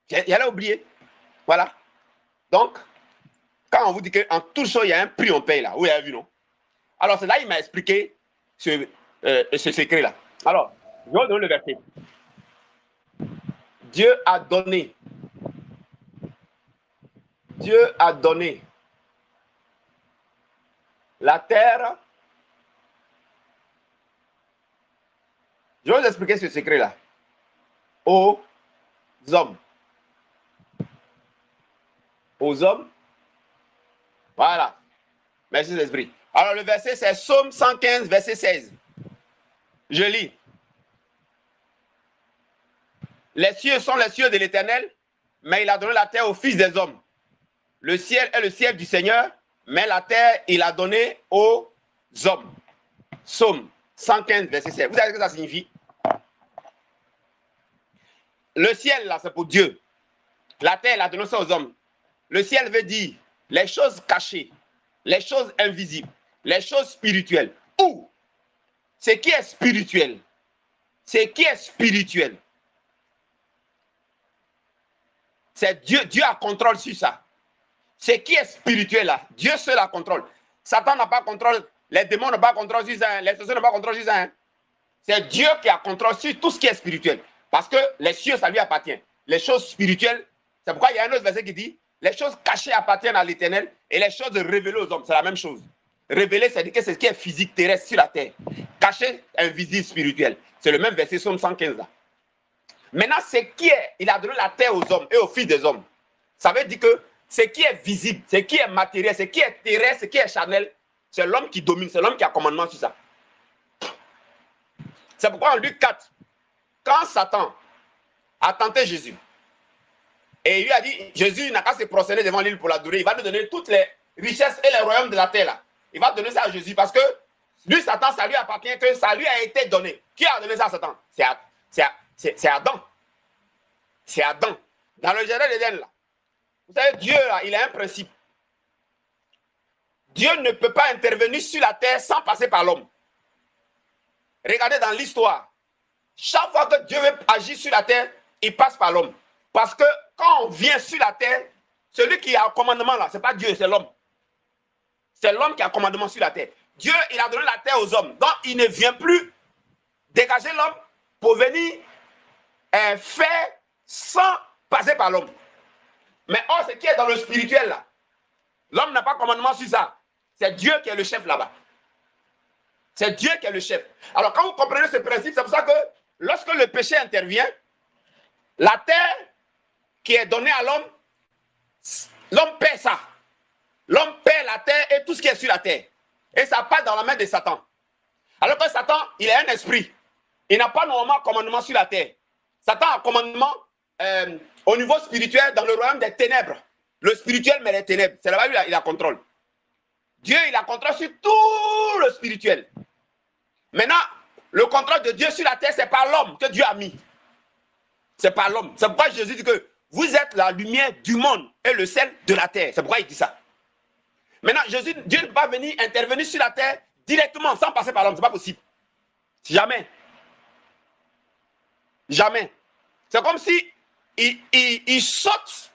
Il allait oublier. Voilà. Donc, quand on vous dit qu'en tout ça, il y a un prix on paye là, vous avez vu, non? Alors, c'est là qu'il m'a expliqué ce secret-là. Alors, je vais vous donner le verset. Dieu a donné la terre. Je vais vous expliquer ce secret-là. Aux hommes. Aux hommes. Voilà. Merci l'Esprit. Alors le verset, c'est Psaume 115, verset 16. Je lis. Les cieux sont les cieux de l'Éternel, mais il a donné la terre aux fils des hommes. Le ciel est le ciel du Seigneur, mais la terre, il a donné aux hommes. Psaume 115, verset 16. Vous savez ce que ça signifie? Le ciel, là, c'est pour Dieu. La terre, il a donné ça aux hommes. Le ciel veut dire les choses cachées, les choses invisibles, les choses spirituelles. Ou ce qui est spirituel. Ce qui est spirituel. C'est Dieu. Dieu a contrôle sur ça. Ce qui est spirituel là, Dieu seul a contrôle. Satan n'a pas contrôle, les démons n'ont pas contrôle sur ça, les sorciers n'ont pas contrôle sur ça. Hein. C'est Dieu qui a contrôle sur tout ce qui est spirituel. Parce que les cieux, ça lui appartient. Les choses spirituelles, c'est pourquoi il y a un autre verset qui dit les choses cachées appartiennent à l'Éternel et les choses révélées aux hommes, c'est la même chose. Révélé, c'est-à-dire que c'est ce qui est physique, terrestre sur la terre. Caché, invisible, spirituel. C'est le même verset, Psaume 115 là. Maintenant, ce qui est, il a donné la terre aux hommes et aux fils des hommes. Ça veut dire que ce qui est visible, ce qui est matériel, ce qui est terrestre, ce qui est charnel, c'est l'homme qui domine, c'est l'homme qui a commandement sur ça. C'est pourquoi en Luc 4, quand Satan a tenté Jésus, et il lui a dit, Jésus n'a qu'à se prosterner devant l'île pour l'adorer. Il va nous donner toutes les richesses et les royaumes de la terre. Là. Il va donner ça à Jésus parce que lui, Satan, ça lui appartient, que ça lui a été donné. Qui a donné ça à Satan? C'est Adam. C'est Adam. Dans le jardin d'Éden, là. Vous savez, Dieu, là, il a un principe. Dieu ne peut pas intervenir sur la terre sans passer par l'homme. Regardez dans l'histoire. Chaque fois que Dieu veut agir sur la terre, il passe par l'homme. Parce que quand on vient sur la terre, celui qui a un commandement là, ce n'est pas Dieu, c'est l'homme. C'est l'homme qui a un commandement sur la terre. Dieu, il a donné la terre aux hommes. Donc, il ne vient plus dégager l'homme pour venir faire sans passer par l'homme. Mais or, ce qui est dans le spirituel là, l'homme n'a pas de commandement sur ça. C'est Dieu qui est le chef là-bas. C'est Dieu qui est le chef. Alors, quand vous comprenez ce principe, c'est pour ça que lorsque le péché intervient, la terre qui est donnée à l'homme, l'homme perd ça. L'homme perd la terre et tout ce qui est sur la terre. Et ça passe dans la main de Satan. Alors que Satan, il est un esprit. Il n'a pas normalement commandement sur la terre. Satan a commandement au niveau spirituel dans le royaume des ténèbres. Le spirituel, mais les ténèbres. C'est là-bas qu'il a contrôle. Dieu, il a contrôle sur tout le spirituel. Maintenant, le contrôle de Dieu sur la terre, c'est par l'homme que Dieu a mis. C'est par l'homme. C'est pourquoi Jésus dit que vous êtes la lumière du monde et le sel de la terre. C'est pourquoi il dit ça. Maintenant, Dieu ne peut pas venir intervenir sur la terre directement sans passer par l'homme. Ce n'est pas possible. Jamais. Jamais. C'est comme si il saute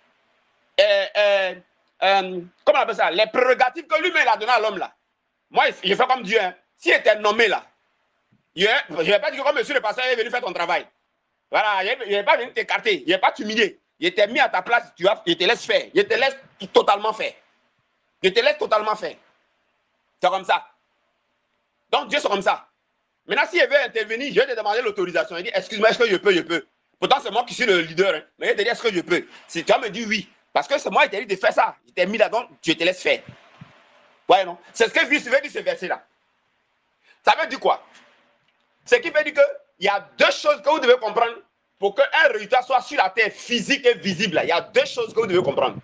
comment on appelle ça, les prérogatives que lui-même a données à l'homme là. Moi, je fais comme Dieu. Hein. S'il était nommé là, je ne vais pas dire que comme monsieur le pasteur est venu faire ton travail. Voilà, il n'est pas venu t'écarter, il n'est pas t'humilier. Il t'est mis à ta place, il te laisse faire. Il te laisse totalement faire. Il te laisse totalement faire. C'est comme ça. Donc Dieu, c'est comme ça. Maintenant, s'il veut intervenir, je vais te demander l'autorisation. Il dit, excuse-moi, est-ce que je peux? Pourtant, c'est moi qui suis le leader. Hein. Mais il te dit, est-ce que je peux? Si tu vas me dire oui. Parce que c'est moi qui t'ai dit de faire ça. Il t'ai mis là-dedans, tu te laisses faire. Ouais, non? C'est ce que je veux dire ce verset-là. Ça veut dire quoi? Ce qui veut dire qu'il y a deux choses que vous devez comprendre pour qu'un résultat soit sur la terre, physique et visible. Là. Il y a deux choses que vous devez comprendre.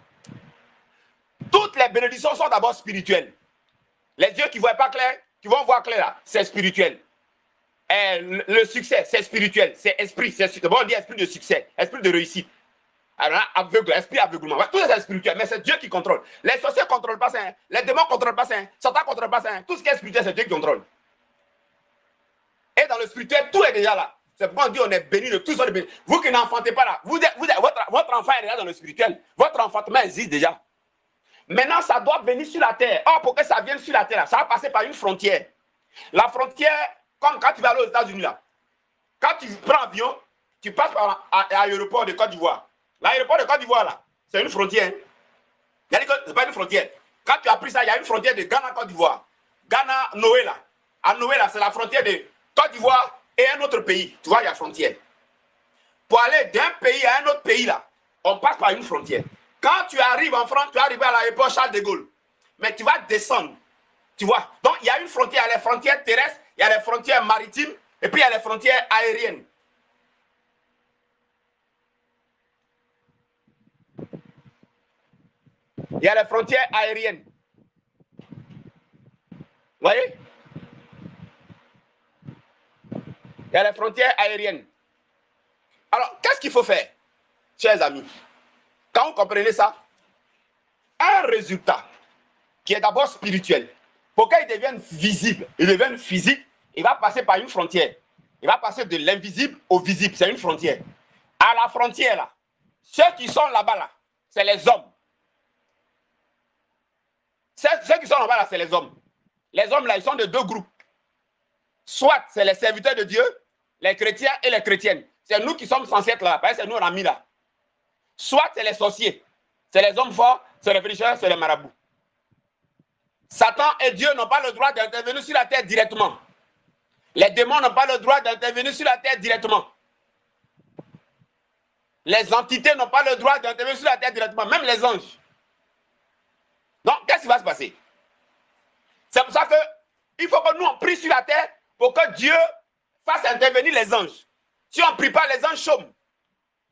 Toutes les bénédictions sont d'abord spirituelles. Les yeux qui ne voient pas clair, qui vont voir clair là, c'est spirituel. Et le succès, c'est spirituel. C'est esprit. D'abord, on dit esprit de succès, esprit de réussite. Alors, aveugle, esprit aveuglement. Tout ça, c'est spirituel, mais c'est Dieu qui contrôle. Les sorciers ne contrôlent pas ça. Hein. Les démons ne contrôlent pas ça. Hein. Satan ne contrôle pas ça. Hein. Tout ce qui est spirituel, c'est Dieu qui contrôle. Et dans le spirituel, tout est déjà là. C'est pourquoi on dit on est béni de tous. Vous qui n'enfantez pas là, votre enfant est déjà dans le spirituel. Votre enfantement existe déjà. Maintenant, ça doit venir sur la terre. Or, pour que ça vienne sur la terre, là, ça va passer par une frontière. La frontière, comme quand tu vas aller aux États-Unis, là. Quand tu prends avion, tu passes par l'aéroport de Côte d'Ivoire. L'aéroport de Côte d'Ivoire, là, c'est une frontière. Ce n'est pas une frontière. Quand tu as pris ça, il y a une frontière de Ghana-Côte d'Ivoire. Ghana-Noé, là. À Noé, là, c'est la frontière de Côte d'Ivoire et un autre pays. Tu vois, il y a frontière. Pour aller d'un pays à un autre pays, là, on passe par une frontière. Quand tu arrives en France, tu arrives à l'aéroport Charles de Gaulle. Mais tu vas descendre. Tu vois. Donc, il y a une frontière. Il y a les frontières terrestres, il y a les frontières maritimes, et puis il y a les frontières aériennes. Il y a les frontières aériennes. Vous voyez? Il y a les frontières aériennes. Alors, qu'est-ce qu'il faut faire, chers amis? Quand vous comprenez ça, un résultat qui est d'abord spirituel, pour qu'il devienne visible, il devienne physique, il va passer par une frontière. Il va passer de l'invisible au visible, c'est une frontière. À la frontière, là, ceux qui sont là-bas, là, c'est les hommes. Ceux qui sont là-bas, là, c'est les hommes. Les hommes, là, ils sont de deux groupes. Soit c'est les serviteurs de Dieu, les chrétiens et les chrétiennes. C'est nous qui sommes censés être là, parce que c'est nous, on a mis là. Soit c'est les sorciers, c'est les hommes forts, c'est les féticheurs, c'est les marabouts. Satan et Dieu n'ont pas le droit d'intervenir sur la terre directement. Les démons n'ont pas le droit d'intervenir sur la terre directement. Les entités n'ont pas le droit d'intervenir sur la terre directement, même les anges. Donc, qu'est-ce qui va se passer? C'est pour ça qu'il faut que nous, on prie sur la terre pour que Dieu fasse intervenir les anges. Si on ne prie pas, les anges chôment.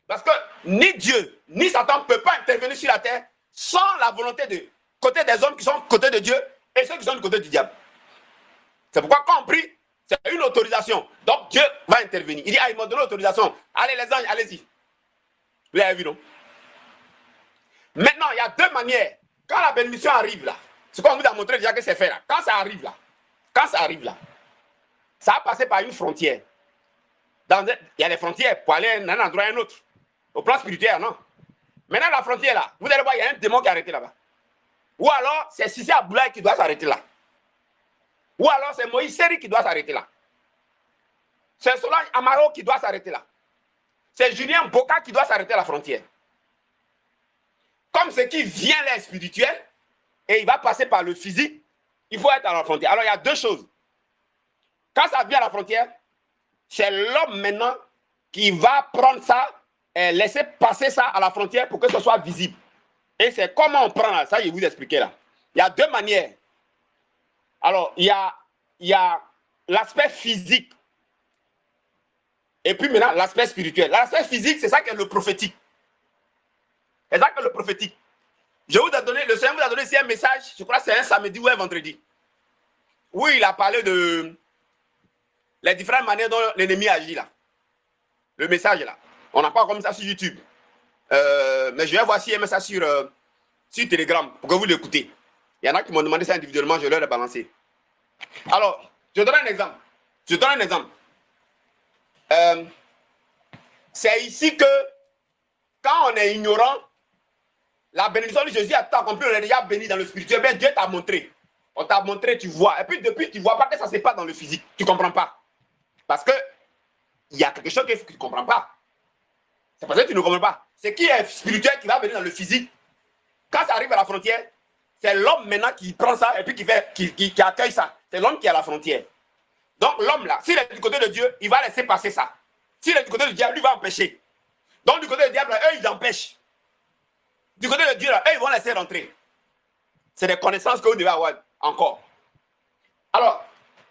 Parce que ni Dieu, ni Satan ne peuvent pas intervenir sur la terre sans la volonté de côté des hommes qui sont du côté de Dieu et ceux qui sont du côté du diable. C'est pourquoi quand on prie, c'est une autorisation. Donc Dieu va intervenir. Il dit, il m'a donné l'autorisation. Allez les anges, allez-y. Vous l'avez vu, non? Maintenant, il y a deux manières. Quand la bénédiction arrive là, c'est comme on vous a montré déjà que c'est fait là. Quand ça arrive là, ça a passé par une frontière. Il y a des frontières pour aller d'un endroit à un autre. Au plan spirituel, non. Maintenant, la frontière là, vous allez voir, il y a un démon qui est arrêté là-bas. Ou alors, c'est Sissi Aboulaye qui doit s'arrêter là. Ou alors, c'est Moïse Seri qui doit s'arrêter là. C'est Solange Amaro qui doit s'arrêter là. C'est Julien Boka qui doit s'arrêter à la frontière. Comme ce qui vient là spirituel, et il va passer par le physique, il faut être à la frontière. Alors, il y a deux choses. Quand ça vient à la frontière, c'est l'homme maintenant qui va prendre ça et laisser passer ça à la frontière pour que ce soit visible. Et c'est comment on prend là, ça je vais vous expliquer là. Il y a deux manières. Alors, il y a l'aspect physique. Et puis maintenant, l'aspect spirituel. L'aspect physique, c'est ça qui est le prophétique. C'est ça qui est le prophétique. Je vous ai donné, le Seigneur vous a donné ici un message, je crois que c'est un samedi ou un vendredi. Où il a parlé de les différentes manières dont l'ennemi agit là. Le message là. On n'a pas comme ça sur YouTube. Mais je vais voir s'il y a ça sur Telegram pour que vous l'écoutez. Il y en a qui m'ont demandé ça individuellement, je leur ai balancé. Alors, je donne un exemple. C'est ici que, quand on est ignorant, la bénédiction de Jésus a tout accompli, on est déjà béni dans le spirituel. Mais Dieu t'a montré. On t'a montré, tu vois. Et puis depuis, tu ne vois pas que ça ne se passe dans le physique. Tu ne comprends pas. Parce que il y a quelque chose que tu ne comprends pas. C'est parce que tu ne comprends pas. Ce qui est spirituel qui va venir dans le physique, quand ça arrive à la frontière, c'est l'homme maintenant qui prend ça et puis qui accueille ça. C'est l'homme qui est à la frontière. Donc l'homme là, s'il est du côté de Dieu, il va laisser passer ça. S'il est du côté du diable, lui va empêcher. Donc du côté du diable, eux, ils empêchent. Du côté de Dieu, là, eux, ils vont laisser rentrer. C'est des connaissances que vous devez avoir encore. Alors,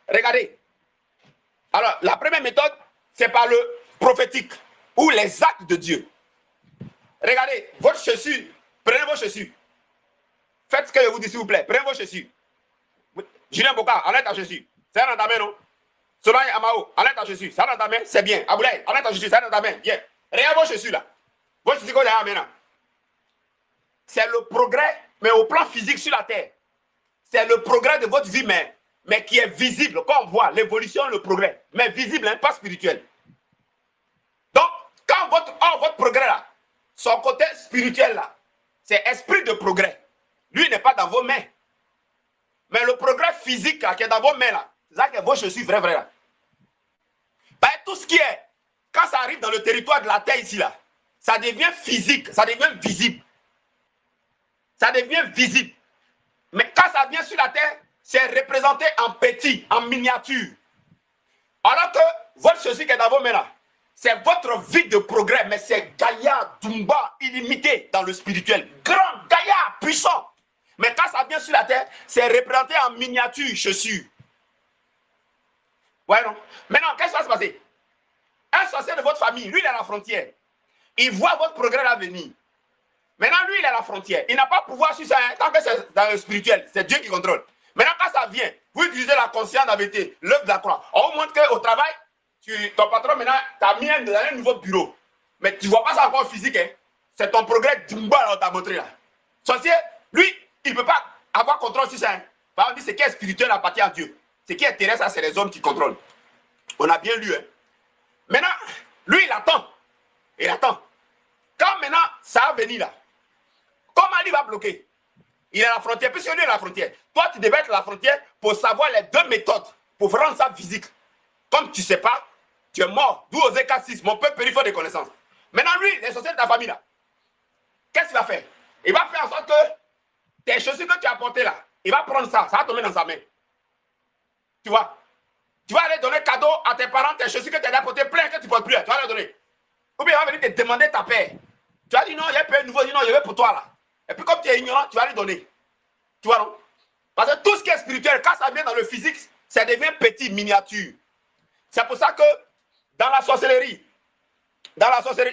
regardez. Alors, la première méthode, c'est par le prophétique ou les actes de Dieu. Regardez, votre chaussure, prenez vos chaussures. Faites ce que je vous dis, s'il vous plaît. Prenez vos chaussures. Julien Boka, enlève ta chaussure. C'est dans ta main, non? Solange Amao, enlève ta chaussure. Ça dans ta main, c'est bien. Aboulaye, enlève ta chaussure. Ça dans ta main, bien. Regarde vos chaussures là. Vos chaussures qu'on a maintenant. C'est le progrès, mais au plan physique sur la terre. C'est le progrès de votre vie, mais qui est visible. Quand on voit l'évolution, le progrès. Mais visible, hein, pas spirituel. Donc, quand votre progrès là, son côté spirituel là, c'est esprit de progrès. Lui n'est pas dans vos mains. Mais le progrès physique là, qui est dans vos mains là, c'est ça que vos chaussures vrai là. Ben, tout ce qui est, quand ça arrive dans le territoire de la terre ici là, ça devient physique, ça devient visible. Ça devient visible. Mais quand ça vient sur la terre, c'est représenté en petit, en miniature. Alors que votre chaussure qui est dans vos mains là, c'est votre vie de progrès, mais c'est Gaïa, Dumba, illimité dans le spirituel. Grand, Gaïa, puissant. Mais quand ça vient sur la terre, c'est représenté en miniature, chaussure. Ouais, non? Maintenant, qu'est-ce qui va se passer? Un sorcier de votre famille, lui, il est à la frontière. Il voit votre progrès là venir. Maintenant, lui, il est à la frontière. Il n'a pas pouvoir sur ça, hein, tant que c'est dans le spirituel. C'est Dieu qui contrôle. Maintenant, quand ça vient, vous utilisez la conscience d'habilité, l'œuvre de la croix. On vous montre qu'au travail, ton patron, maintenant, t'a mis dans un nouveau bureau. Mais tu ne vois pas ça encore physique. Hein. C'est ton progrès Dumba là, on t'a montré là. Sorcier, lui, il ne peut pas avoir contrôle sur ça. Hein. Par exemple, ce qui est spirituel appartient à Dieu. Ce qui est terrestre, c'est les hommes qui contrôlent. On a bien lu. Hein. Maintenant, lui, il attend. Il attend. Quand maintenant, ça va venir là, comment il va bloquer? Il est à la frontière, puisque lui est à la frontière. Toi, tu devais être à la frontière pour savoir les deux méthodes, pour rendre ça physique. Comme tu ne sais pas, tu es mort. D'où Osée 4-6, mon peuple périt faute de connaissances. Maintenant, lui, les sorciers de ta famille là, qu'est-ce qu'il va faire? Il va faire en sorte que tes chaussures que tu as portées là, il va prendre ça, ça va tomber dans sa main. Tu vois? Tu vas aller donner cadeau à tes parents, tes chaussures que tu as apportées plein que tu ne portes plus, tu vas les donner. Ou bien il va venir te demander ta paix. Tu vas dire non, il y a un peu nouveau, il dit non, je vais pour toi là. Et puis comme tu es ignorant, tu vas lui donner. Tu vois non? Parce que tout ce qui est spirituel, quand ça vient dans le physique, ça devient petit, miniature. C'est pour ça que dans la sorcellerie,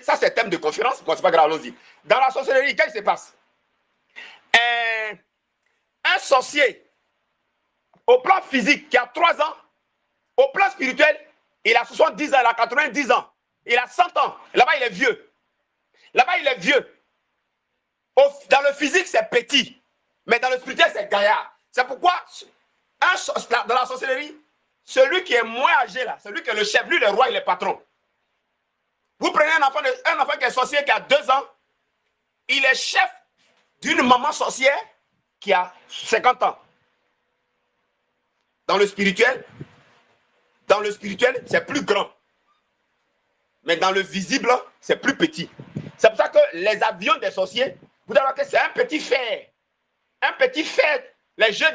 ça c'est thème de conférence, bon c'est pas grave, allons-y. Dans la sorcellerie, qu'est-ce qui se passe? Un sorcier, au plan physique, qui a 3 ans, au plan spirituel, il a 70 ans, il a 90 ans, il a 100 ans. Là-bas, il est vieux. Là-bas, il est vieux. Dans le physique, c'est petit. Mais dans le spirituel, c'est gaillard. C'est pourquoi, dans la sorcellerie, celui qui est moins âgé là, celui qui est le chef, lui le roi, il est patron. Vous prenez un enfant qui est sorcier qui a 2 ans, il est chef d'une maman sorcière qui a 50 ans. Dans le spirituel, c'est plus grand. Mais dans le visible, c'est plus petit. C'est pour ça que les avions des sorciers, vous allez voir que c'est un petit fer. Un petit fer. Les jeux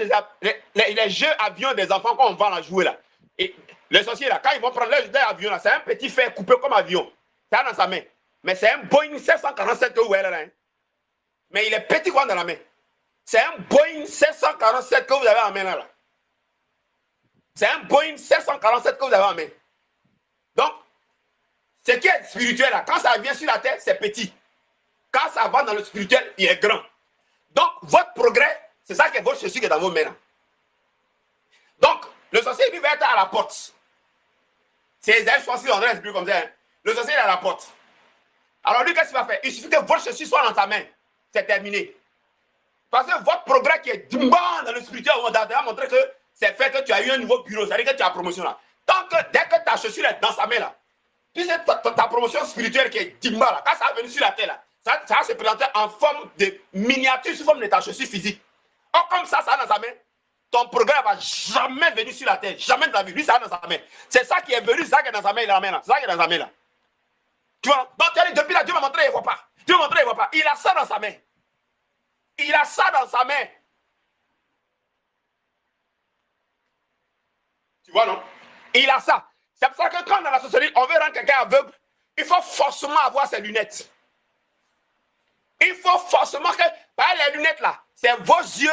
avions des enfants qu'on va la jouer là. Et les sorciers là, quand ils vont prendre leur avion là, c'est un petit fer coupé comme avion. Ça dans sa main. Mais c'est un Boeing 747 que vous voyez là. Hein. Mais il est petit quoi dans la main. C'est un Boeing 747 que vous avez en main là. C'est un Boeing 747 que vous avez en main. Donc, ce qui est spirituel là, quand ça vient sur la terre, c'est petit. Quand ça va dans le spirituel, il est grand. Donc, votre progrès, c'est ça que votre Jésus qui est dans vos mains là. Donc, le sorcier lui va être à la porte. C'est Esaïe 66, on reste plus comme ça. Hein. Le sorcier est à la porte. Alors lui, qu'est-ce qu'il va faire? Il suffit que votre Jésus soit dans sa main. C'est terminé. Parce que votre progrès qui est dans le spirituel, on va montrer que c'est fait que tu as eu un nouveau bureau. C'est-à-dire que tu as promotion là. Tant que, dès que ta chaussure est dans sa main là, tu sais, ta promotion spirituelle qui est dimba là, quand ça va venir sur la terre là, ça va se présenter en forme de miniature, sous forme de ta chaussure physique. Or, comme ça dans sa main, ton progrès ne va jamais venir sur la terre. Jamais de la vie. Lui, ça dans sa main. C'est ça qui est venu, c'est ça qui est dans sa main, il a la main là. C'est ça qui est dans sa main là. Tu vois? Donc, depuis là, Dieu m'a montré, il ne voit pas. Dieu m'a montré, il ne voit pas. Il a ça dans sa main. Il a ça dans sa main. Tu vois, non? Il a ça. C'est pour ça que quand dans la sorcellerie, on veut rendre quelqu'un aveugle, il faut forcément avoir ses lunettes. Il faut forcément que, par les lunettes là, c'est vos yeux,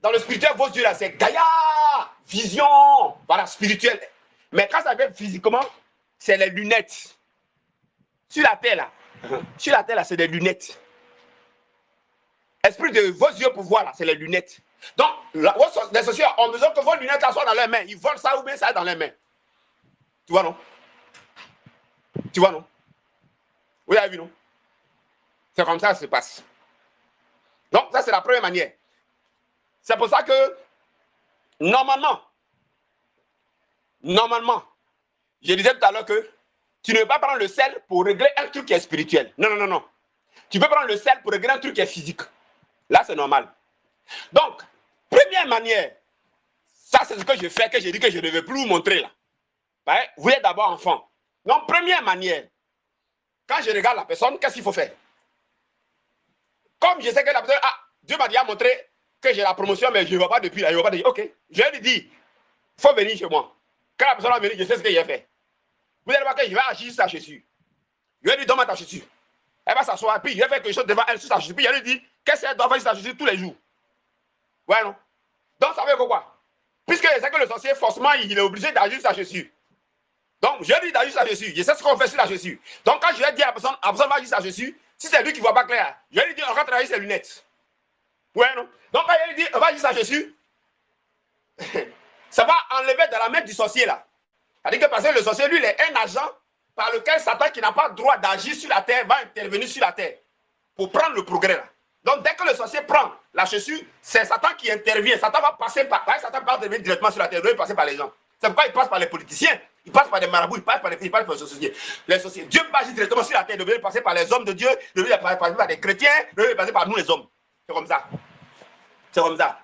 dans le spirituel, vos yeux là, c'est Gaïa, vision, voilà, spirituel. Mais quand ça vient physiquement, c'est les lunettes. Sur la terre là, c'est des lunettes. Esprit de vos yeux pour voir là, c'est les lunettes. Donc, les sorciers ont besoin que vos lunettes là soient dans leurs mains. Ils volent ça ou bien ça dans leurs mains. Tu vois, non? Tu vois, non? Vous avez vu, non? C'est comme ça que ça se passe. Donc, ça, c'est la première manière. C'est pour ça que, normalement, je disais tout à l'heure que tu ne peux pas prendre le sel pour régler un truc qui est spirituel. Non, non, non, non. Tu peux prendre le sel pour régler un truc qui est physique. Là, c'est normal. Donc, première manière, ça, c'est ce que je fais, que j'ai dit que je ne vais plus vous montrer là. Ouais, vous êtes d'abord enfant. Donc, première manière, quand je regarde la personne, qu'est-ce qu'il faut faire? Comme je sais que la personne, Dieu m'a déjà montré que j'ai la promotion, mais je ne vois pas depuis là. Je ne vois pas depuis. Ok, je lui dis, il faut venir chez moi. Quand la personne va venir, je sais ce que j'ai fait. Vous allez voir que je vais agir sur sa chaussure. Je lui dis, donne-moi ta chaussure. Elle va s'asseoir, puis je vais faire quelque chose devant elle sur sa chaussure. Puis je lui dis, qu'est-ce qu'elle doit faire sur sa chaussure tous les jours? Ouais, non? Donc, ça veut dire quoi? Puisque je sais que le sorcier, forcément, il est obligé d'agir sur sa chaussure. Donc, je lui dis d'agir sur sa chaussure. Je sais ce qu'on fait sur la chaussure. Donc, quand je lui dis à la personne va agir sur sa chaussure, si c'est lui qui ne voit pas clair, je lui dis, on va travailler ses lunettes. Ouais, non? Donc, quand je lui dis, on va agir sur sa chaussure, ça va enlever dans la main du sorcier, là. C'est-à-dire que parce que le sorcier, lui, il est un agent par lequel Satan, qui n'a pas le droit d'agir sur la terre, va intervenir sur la terre pour prendre le progrès, là. Donc, dès que le sorcier prend la chaussure, c'est Satan qui intervient. Satan va passer par... Satan va intervenir directement sur la terre, il doit passer par les gens. C'est pourquoi il passe par les politiciens, il passe par les marabouts, il passe par les sorciers. Les sorciers. Dieu peut agir directement sur la terre, il devrait passer par les hommes de Dieu, il devrait passer par les chrétiens, il devrait passer par nous les hommes. C'est comme ça. C'est comme ça.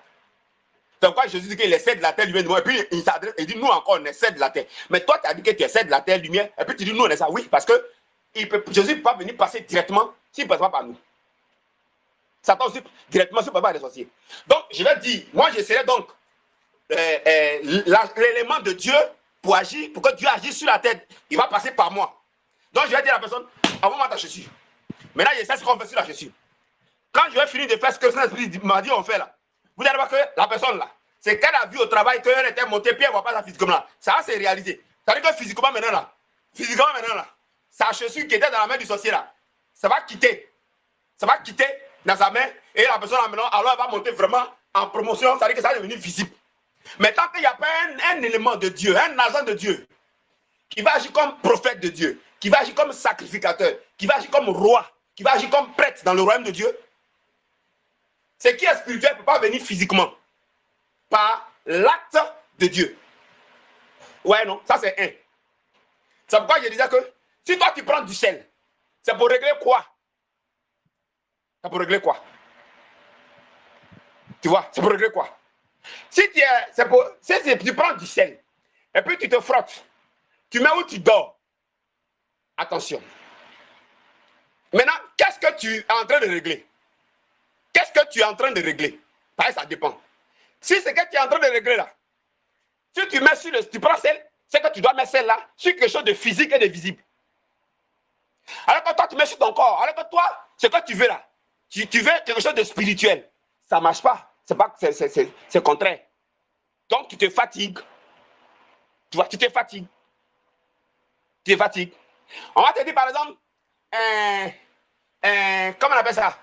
C'est pourquoi Jésus dit qu'il essaie de la terre, lui-même, et puis il s'adresse, il dit, nous encore, on essaie de la terre. Mais toi, tu as dit que tu essaies de la terre, lumière, et puis tu dis, nous, on essaie. Oui, parce que Jésus ne peut pas venir passer directement s'il ne passe pas par nous. Satan aussi, directement, s'il ne passe pas par les sorciers. Donc, je vais dire, moi, j'essaierai donc l'élément de Dieu pour agir, pour que Dieu agisse sur la tête, il va passer par moi. Donc je vais dire à la personne, envoie-moi ta chaussure. Maintenant, je sais ce qu'on fait sur la chaussure. Quand je vais finir de faire ce que le Saint-Esprit m'a dit, on fait là. Vous allez voir que la personne là, c'est qu'elle a vu au travail qu'elle était montée, puis elle ne voit pas ça physiquement là. Ça c'est réalisé. Ça veut dire que physiquement maintenant là, sa chaussure qui était dans la main du sorcier là, ça va quitter. Ça va quitter dans sa main, et la personne là maintenant, alors elle va monter vraiment en promotion, ça veut dire que ça va devenir visible. Mais tant qu'il n'y a pas un élément de Dieu, un agent de Dieu, qui va agir comme prophète de Dieu, qui va agir comme sacrificateur, qui va agir comme roi, qui va agir comme prêtre dans le royaume de Dieu, ce qui est spirituel ne peut pas venir physiquement, par l'acte de Dieu. Ouais, non, ça c'est 1. C'est pourquoi je disais que si toi tu prends du sel, c'est pour régler quoi? C'est pour régler quoi? Tu vois, c'est pour régler quoi? Si tu prends du sel, et puis tu te frottes, tu mets où tu dors. Attention. Maintenant, qu'est-ce que tu es en train de régler? Qu'est-ce que tu es en train de régler? Parce que ça dépend. Si c'est que tu es en train de régler là, si tu mets sur tu prends celle, c'est que tu dois mettre celle-là sur quelque chose de physique et de visible. Alors que toi, tu mets sur ton corps. Alors que toi, ce que tu veux là, tu veux quelque chose de spirituel. Ça ne marche pas. C'est contraire. Donc, tu te fatigues. Tu vois, tu te fatigues. Tu te fatigues. On va te dire, par exemple, comment on appelle ça?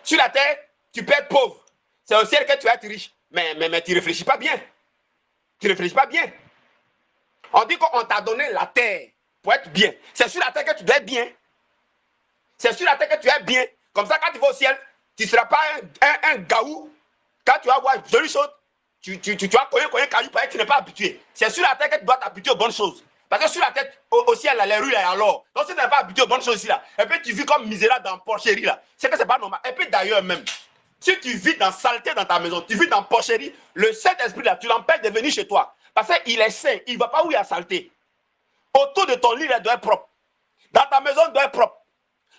Sur la terre, tu peux être pauvre. C'est au ciel que tu vas être riche. Mais tu ne réfléchis pas bien. Tu ne réfléchis pas bien. On dit qu'on t'a donné la terre pour être bien. C'est sur la terre que tu dois être bien. C'est sur la terre que tu es bien. Comme ça, quand tu vas au ciel, tu ne seras pas un gaou. Quand tu vas voir une jolie chose, tu vas cogner caillou parce que tu n'es pas habitué. C'est sur la terre que tu dois t'habituer aux bonnes choses. Parce que sur la tête, au ciel, là, les rues, là, alors. Donc, si tu n'es pas habitué aux bonnes choses ici, là, et puis tu vis comme misérable dans porcherie, là, c'est que c'est pas normal. Et puis d'ailleurs, même, si tu vis dans saleté dans ta maison, tu vis dans porcherie, le Saint-Esprit, là, tu l'empêches de venir chez toi. Parce qu'il est saint, il ne va pas où il y a saleté. Autour de ton lit, là, doit être propre. Dans ta maison, doit être propre.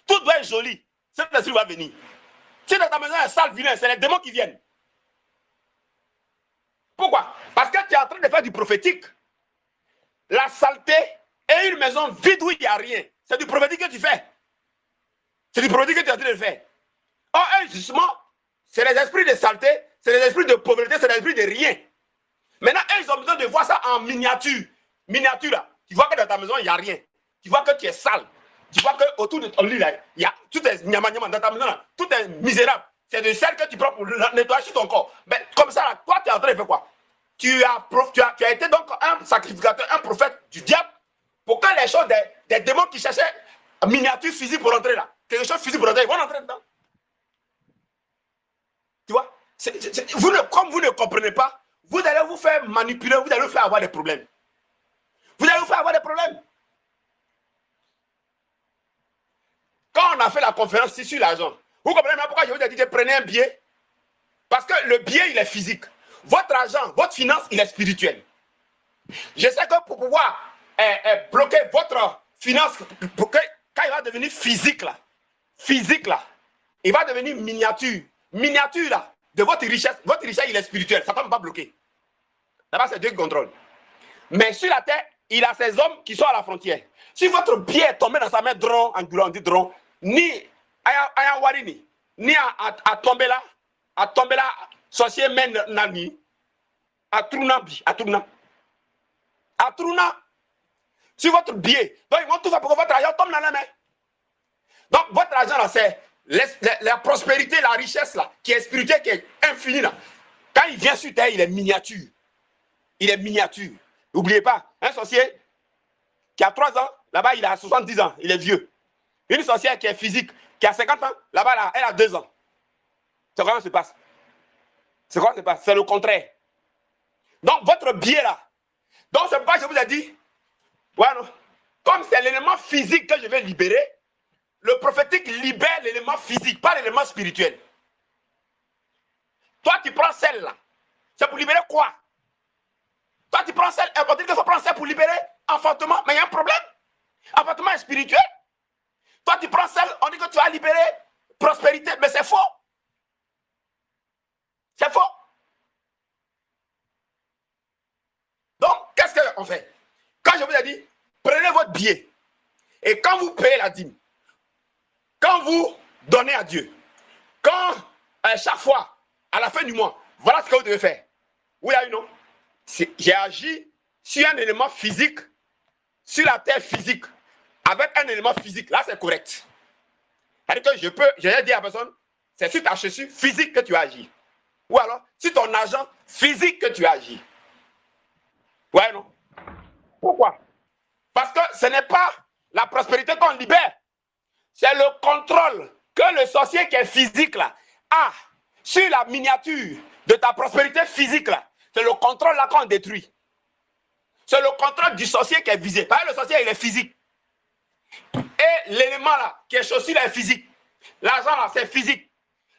Tout doit être joli. Cet esprit va venir. Si dans ta maison, il y a un sale vilain, c'est les démons qui viennent. Pourquoi? Parce que tu es en train de faire du prophétique. La saleté et une maison vide où il n'y a rien. C'est du prophétique que tu fais. C'est du prophétique que tu es en train de faire. Or, eux, justement, c'est les esprits de saleté, c'est les esprits de pauvreté, c'est les esprits de rien. Maintenant, eux, ils ont besoin de voir ça en miniature. Miniature, là. Tu vois que dans ta maison, il n'y a rien. Tu vois que tu es sale. Tu vois qu'autour de ton lit, là, il y a tout est nyama dans ta maison, là, tout est misérable. C'est de celle que tu prends pour nettoyer sur ton corps. Mais comme ça, là, toi, tu es en train de faire quoi? Tu as été donc un sacrificateur, un prophète du diable, pour que les choses des démons qui cherchaient miniature physique pour rentrer là, quelque chose physique pour rentrer, ils vont rentrer dedans. Tu vois? Comme vous ne comprenez pas, vous allez vous faire manipuler, vous allez vous faire avoir des problèmes. Vous allez vous faire avoir des problèmes. Quand on a fait la conférence ici sur l'argent, vous comprenez maintenant pourquoi je vous ai dit que prenez un billet? Parce que le billet, il est physique. Votre argent, votre finance, il est spirituel. Je sais que pour pouvoir bloquer votre finance, pour que, quand il va devenir physique là, il va devenir miniature. Miniature là, de votre richesse il est spirituel. Ça ne peut pas bloquer. Là-bas, c'est Dieu qui contrôle. Mais sur la terre, il a ces hommes qui sont à la frontière. Si votre pied est tombé dans sa main, dron, en gulan, on dit dron, ni à Warini, ni à tomber là, sorcier men nani, à Truna, sur votre billet. Donc, ils vont tout faire pour que votre argent tombe dans la main. Donc, votre argent là, c'est la prospérité, la richesse là, qui est spirituelle, qui est infinie là. Quand il vient sur terre, il est miniature. Il est miniature. N'oubliez pas, un sorcier qui a 3 ans, là-bas, il a 70 ans, il est vieux. Une sorcière qui est physique, qui a 50 ans, là-bas, là, elle a 2 ans. C'est comment ça se passe? C'est quoi ça se passe? C'est le contraire. Donc, votre biais là. Donc, c'est pourquoi je vous ai dit, voilà, comme c'est l'élément physique que je vais libérer, le prophétique libère l'élément physique, pas l'élément spirituel. Toi, tu prends celle-là. C'est pour libérer quoi? Toi, tu prends celle, on dit qu'il faut prendre celle pour libérer enfantement, mais il y a un problème. Enfantement est spirituel. Toi, tu prends celle, on dit que tu vas libérer prospérité, mais c'est faux. C'est faux. Donc, qu'est-ce qu'on fait? Quand je vous ai dit, prenez votre billet. Et quand vous payez la dîme, quand vous donnez à Dieu, quand chaque fois, à la fin du mois, voilà ce que vous devez faire. Oui, non? J'ai agi sur un élément physique, sur la terre physique, avec un élément physique. Là, c'est correct. C'est-à-dire que je vais dire à la personne, c'est sur ta chaussure physique que tu agis. Ou alors, sur ton argent physique que tu agis. Ouais, non? Pourquoi? Parce que ce n'est pas la prospérité qu'on libère. C'est le contrôle que le sorcier qui est physique là a sur la miniature de ta prospérité physique là. C'est le contrôle là qu'on détruit. C'est le contrôle du sorcier qui est visé. Parce que le sorcier, il est physique. Et l'élément là, qui est chaussure, là, est physique. L'argent là, c'est physique.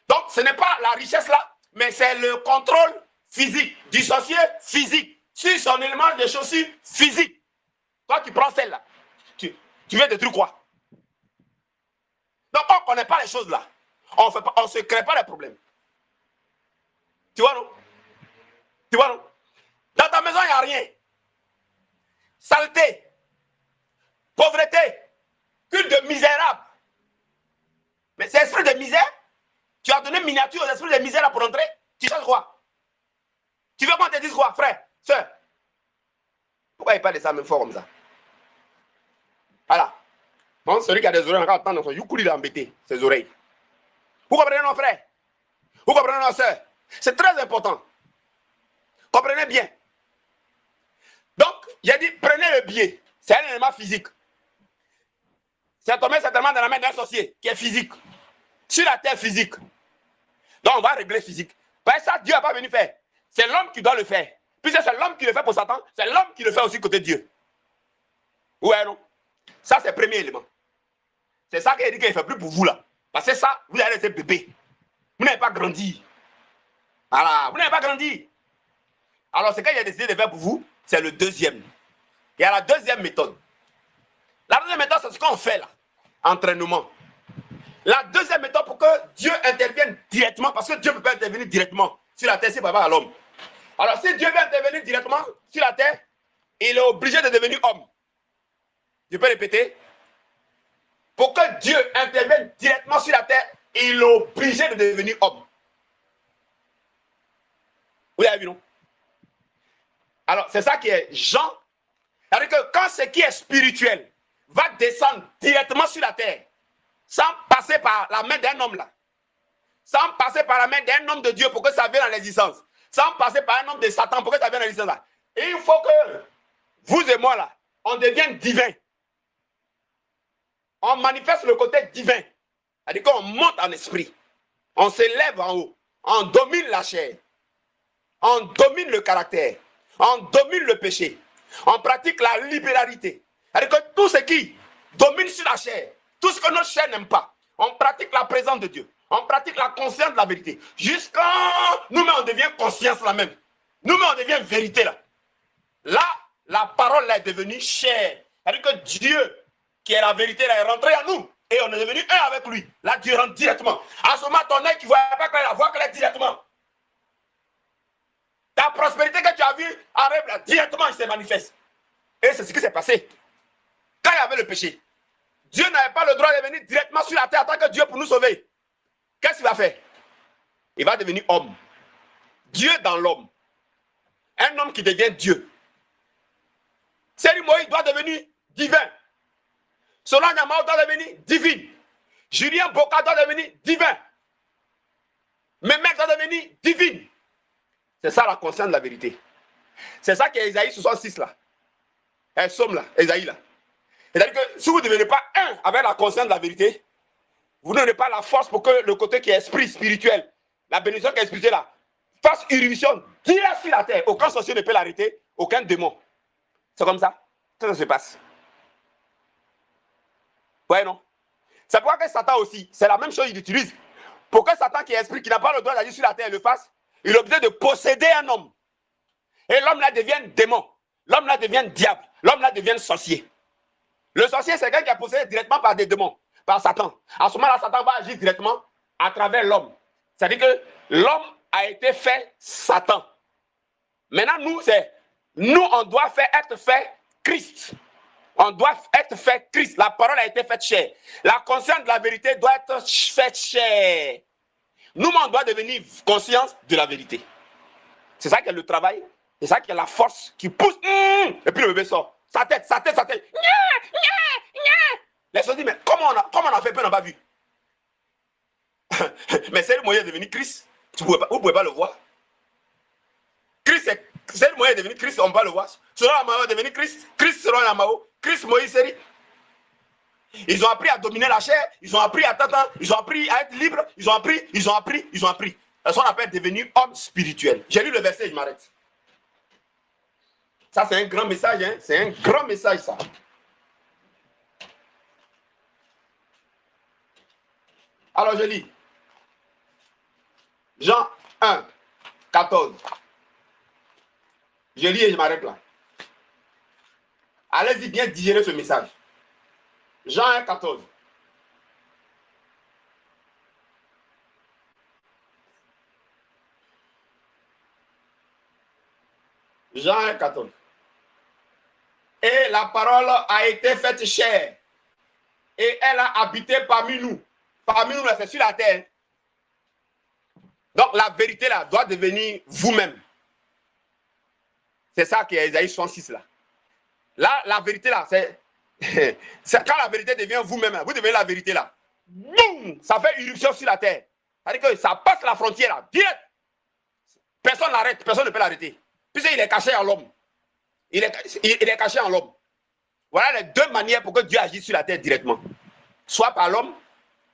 Donc, ce n'est pas la richesse là, mais c'est le contrôle physique du sorcier physique sur son élément de chaussure physique. Toi, tu prends celle-là. Tu veux détruire quoi? Donc, on ne connaît pas les choses là. On ne se crée pas les problèmes. Tu vois, non? Tu vois, non? Dans ta maison, il n'y a rien. Saleté, pauvreté, culte de misérable. Mais c'est esprit de misère. Tu as donné miniature aux esprits de misère là pour entrer. Tu cherches quoi? Tu veux qu'on te dise quoi, frère, soeur? Pourquoi il parle de ça même fort comme ça? Voilà. Bon, celui qui a des oreilles, encore attendre, il a embêté ses oreilles. Vous comprenez, nos frères? Vous comprenez, nos soeurs? C'est très important. Comprenez bien. Donc, j'ai dit, prenez le biais. C'est un élément physique. C'est tombé certainement dans la main d'un sorcier qui est physique. Sur la terre physique. Donc, on va régler physique. Parce que ça, Dieu n'a pas venu faire. C'est l'homme qui doit le faire. Puisque c'est l'homme qui le fait pour Satan, c'est l'homme qui le fait aussi côté Dieu. Ouais, non? Ça, c'est le premier élément. C'est ça qu'il dit qu'il ne fait plus pour vous, là. Parce que ça, vous allez être bébé. Vous n'avez pas grandi. Voilà, vous n'avez pas grandi. Alors, ce qu'il a décidé de faire pour vous, c'est le deuxième. Il y a la deuxième méthode. La deuxième méthode, c'est ce qu'on fait là. Entraînement. La deuxième méthode pour que Dieu intervienne directement, parce que Dieu ne peut pas intervenir directement sur la terre, c'est pas à l'homme. Alors, si Dieu veut intervenir directement sur la terre, il est obligé de devenir homme. Je peux répéter. Pour que Dieu intervienne directement sur la terre, il est obligé de devenir homme. Vous avez vu, non? Alors, c'est ça qui est Jean. C'est-à-dire que quand ce qui est spirituel va descendre directement sur la terre, sans passer par la main d'un homme là, sans passer par la main d'un homme de Dieu pour que ça vienne en existence, sans passer par un homme de Satan pour que ça vienne en existence là, et il faut que vous et moi là, on devienne divin. On manifeste le côté divin. C'est-à-dire qu'on monte en esprit. On s'élève en haut. On domine la chair. On domine le caractère. On domine le péché. On pratique la libéralité. C'est-à-dire que tout ce qui domine sur la chair, tout ce que nos chairs n'aiment pas, on pratique la présence de Dieu. On pratique la conscience de la vérité. Jusqu'à nous-mêmes, on devient conscience là même. Nous-mêmes, on devient vérité là. Là, la parole là est devenue chair. C'est-à-dire que Dieu, qui est la vérité, là, est rentré en nous. Et on est devenu un avec lui. Là, Dieu rentre directement. À ce moment, ton œil qui ne voit pas clair, la voix claire directement. Ta prospérité que tu as vue en rêve, là, directement, il se manifeste. Et c'est ce qui s'est passé. Quand il y avait le péché, Dieu n'avait pas le droit de venir directement sur la terre en tant que Dieu pour nous sauver. Qu'est-ce qu'il va faire? Il va devenir homme. Dieu dans l'homme. Un homme qui devient Dieu. Seigneur Moïse doit devenir divin. Solange Amao doit devenir divine. Julien Boka doit devenir divin. Mémec doit devenir divine. C'est ça la conscience de la vérité. C'est ça qu'est Ésaïe 66 là. Un somme là, Ésaïe là. C'est-à-dire que si vous ne devenez pas un avec la conscience de la vérité, vous n'aurez pas la force pour que le côté qui est esprit spirituel, la bénédiction qui est spirituelle là, fasse irruption direct sur la terre. Aucun sorcier ne peut l'arrêter, aucun démon. C'est comme ça que ça se passe. Ouais, non? C'est pourquoi que Satan aussi, c'est la même chose qu'il utilise. Pour que Satan qui est esprit, qui n'a pas le droit d'agir sur la terre, le fasse, il est obligé de posséder un homme. Et l'homme là devient démon. L'homme là devient diable. L'homme là devient sorcier. Le sorcier, c'est quelqu'un qui est possédé directement par des démons, par Satan. À ce moment-là, Satan va agir directement à travers l'homme. C'est-à-dire que l'homme a été fait Satan. Maintenant, nous, on doit être fait Christ. On doit être fait Christ. La parole a été faite chair. La conscience de la vérité doit être faite chair. Nous, on doit devenir conscience de la vérité. C'est ça qui est le travail. C'est ça qui est la force qui pousse. Et puis le bébé sort. Sa tête. Les gens disent, mais comment on a fait peur, on n'a pas vu. Mais c'est le moyen de devenir Christ. Vous ne pouvez pas le voir. Christ, c'est le moyen de devenir Christ, on ne peut pas le voir. Selon la Mao, devenir Christ. Christ selon la Mao. Christ, Moïse, Série. Ils ont appris à dominer la chair. Ils ont appris à t'attendre. Ils ont appris à être libres. Ils ont appris. C'est ce qu'on appelle devenir homme spirituel. J'ai lu le verset, je m'arrête. Ça, c'est un grand message, hein? C'est un grand message, ça. Alors, je lis. Jean 1, 14. Je lis et je m'arrête là. Allez-y bien digérer ce message. Jean 1, 14. Jean 1, 14. Et la parole a été faite chair. Et elle a habité parmi nous. Parmi nous, c'est sur la terre. Donc la vérité là doit devenir vous-même. C'est ça qui est Isaïe 66 là. Là, la vérité là, c'est quand la vérité devient vous-même, vous devenez la vérité là. Boum, ça fait irruption sur la terre. C'est-à-dire que ça passe la frontière là, direct. Personne n'arrête, personne ne peut l'arrêter. Puisqu'il est caché en l'homme. Il est caché en l'homme. Voilà les deux manières pour que Dieu agisse sur la terre directement. Soit par l'homme,